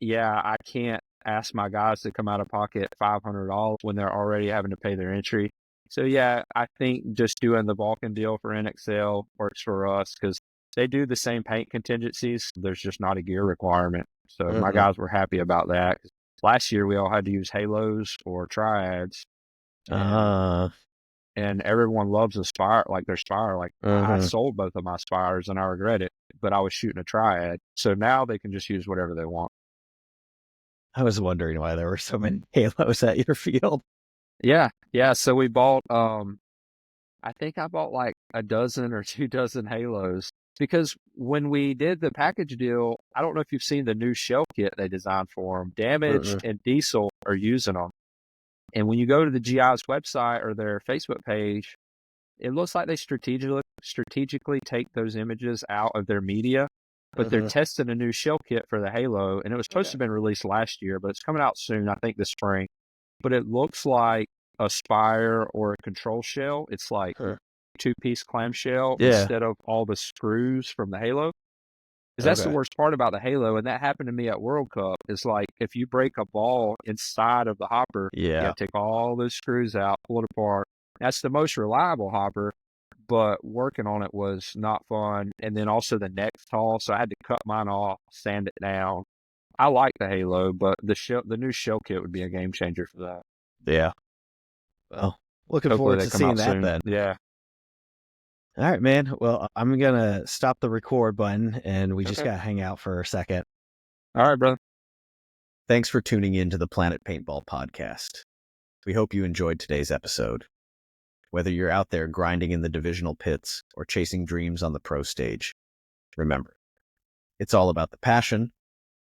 yeah, I can't ask my guys to come out of pocket $500 when they're already having to pay their entry. So yeah, I think just doing the Vulcan deal for NXL works for us because they do the same paint contingencies. There's just not a gear requirement. So my guys were happy about that. Last year we all had to use halos or triads, and everyone loves a spire, like their spire. Like I sold both of my spires and I regret it, but I was shooting a triad. So now they can just use whatever they want. I was wondering why there were so many halos at your field. Yeah. So we bought, I think I bought like a dozen or 2 dozen halos because when we did the package deal, I don't know if you've seen the new shell kit they designed for them. Damage and Diesel are using them. And when you go to the GI's website or their Facebook page, it looks like they strategically take those images out of their media, but they're testing a new shell kit for the Halo, and it was supposed to have been released last year, but it's coming out soon, I think this spring. But it looks like a spire or a control shell. It's like 2-piece clamshell instead of all the screws from the Halo. Because that's the worst part about the Halo, and that happened to me at World Cup. Is like if you break a ball inside of the hopper, you got to take all those screws out, pull it apart. That's the most reliable hopper, but working on it was not fun. And then also the neck's tall, so I had to cut mine off, sand it down. I like the Halo, but the new shell kit would be a game changer for that. Yeah. Well, looking Hopefully forward they to come seeing out that soon. then. Yeah. All right, man. Well, I'm going to stop the record button and we just got to hang out for a second. All right, brother. Thanks for tuning in to the Planet Paintball podcast. We hope you enjoyed today's episode. Whether you're out there grinding in the divisional pits or chasing dreams on the pro stage, remember, it's all about the passion,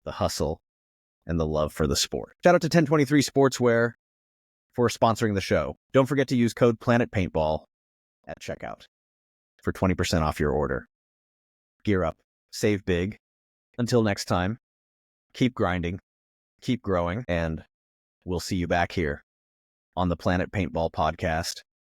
the hustle, and the love for the sport. Shout out to 1023 Sportswear for sponsoring the show. Don't forget to use code Planet Paintball at checkout for 20% off your order. Gear up, save big. Until next time, keep grinding, keep growing, and we'll see you back here on the Planet Paintball podcast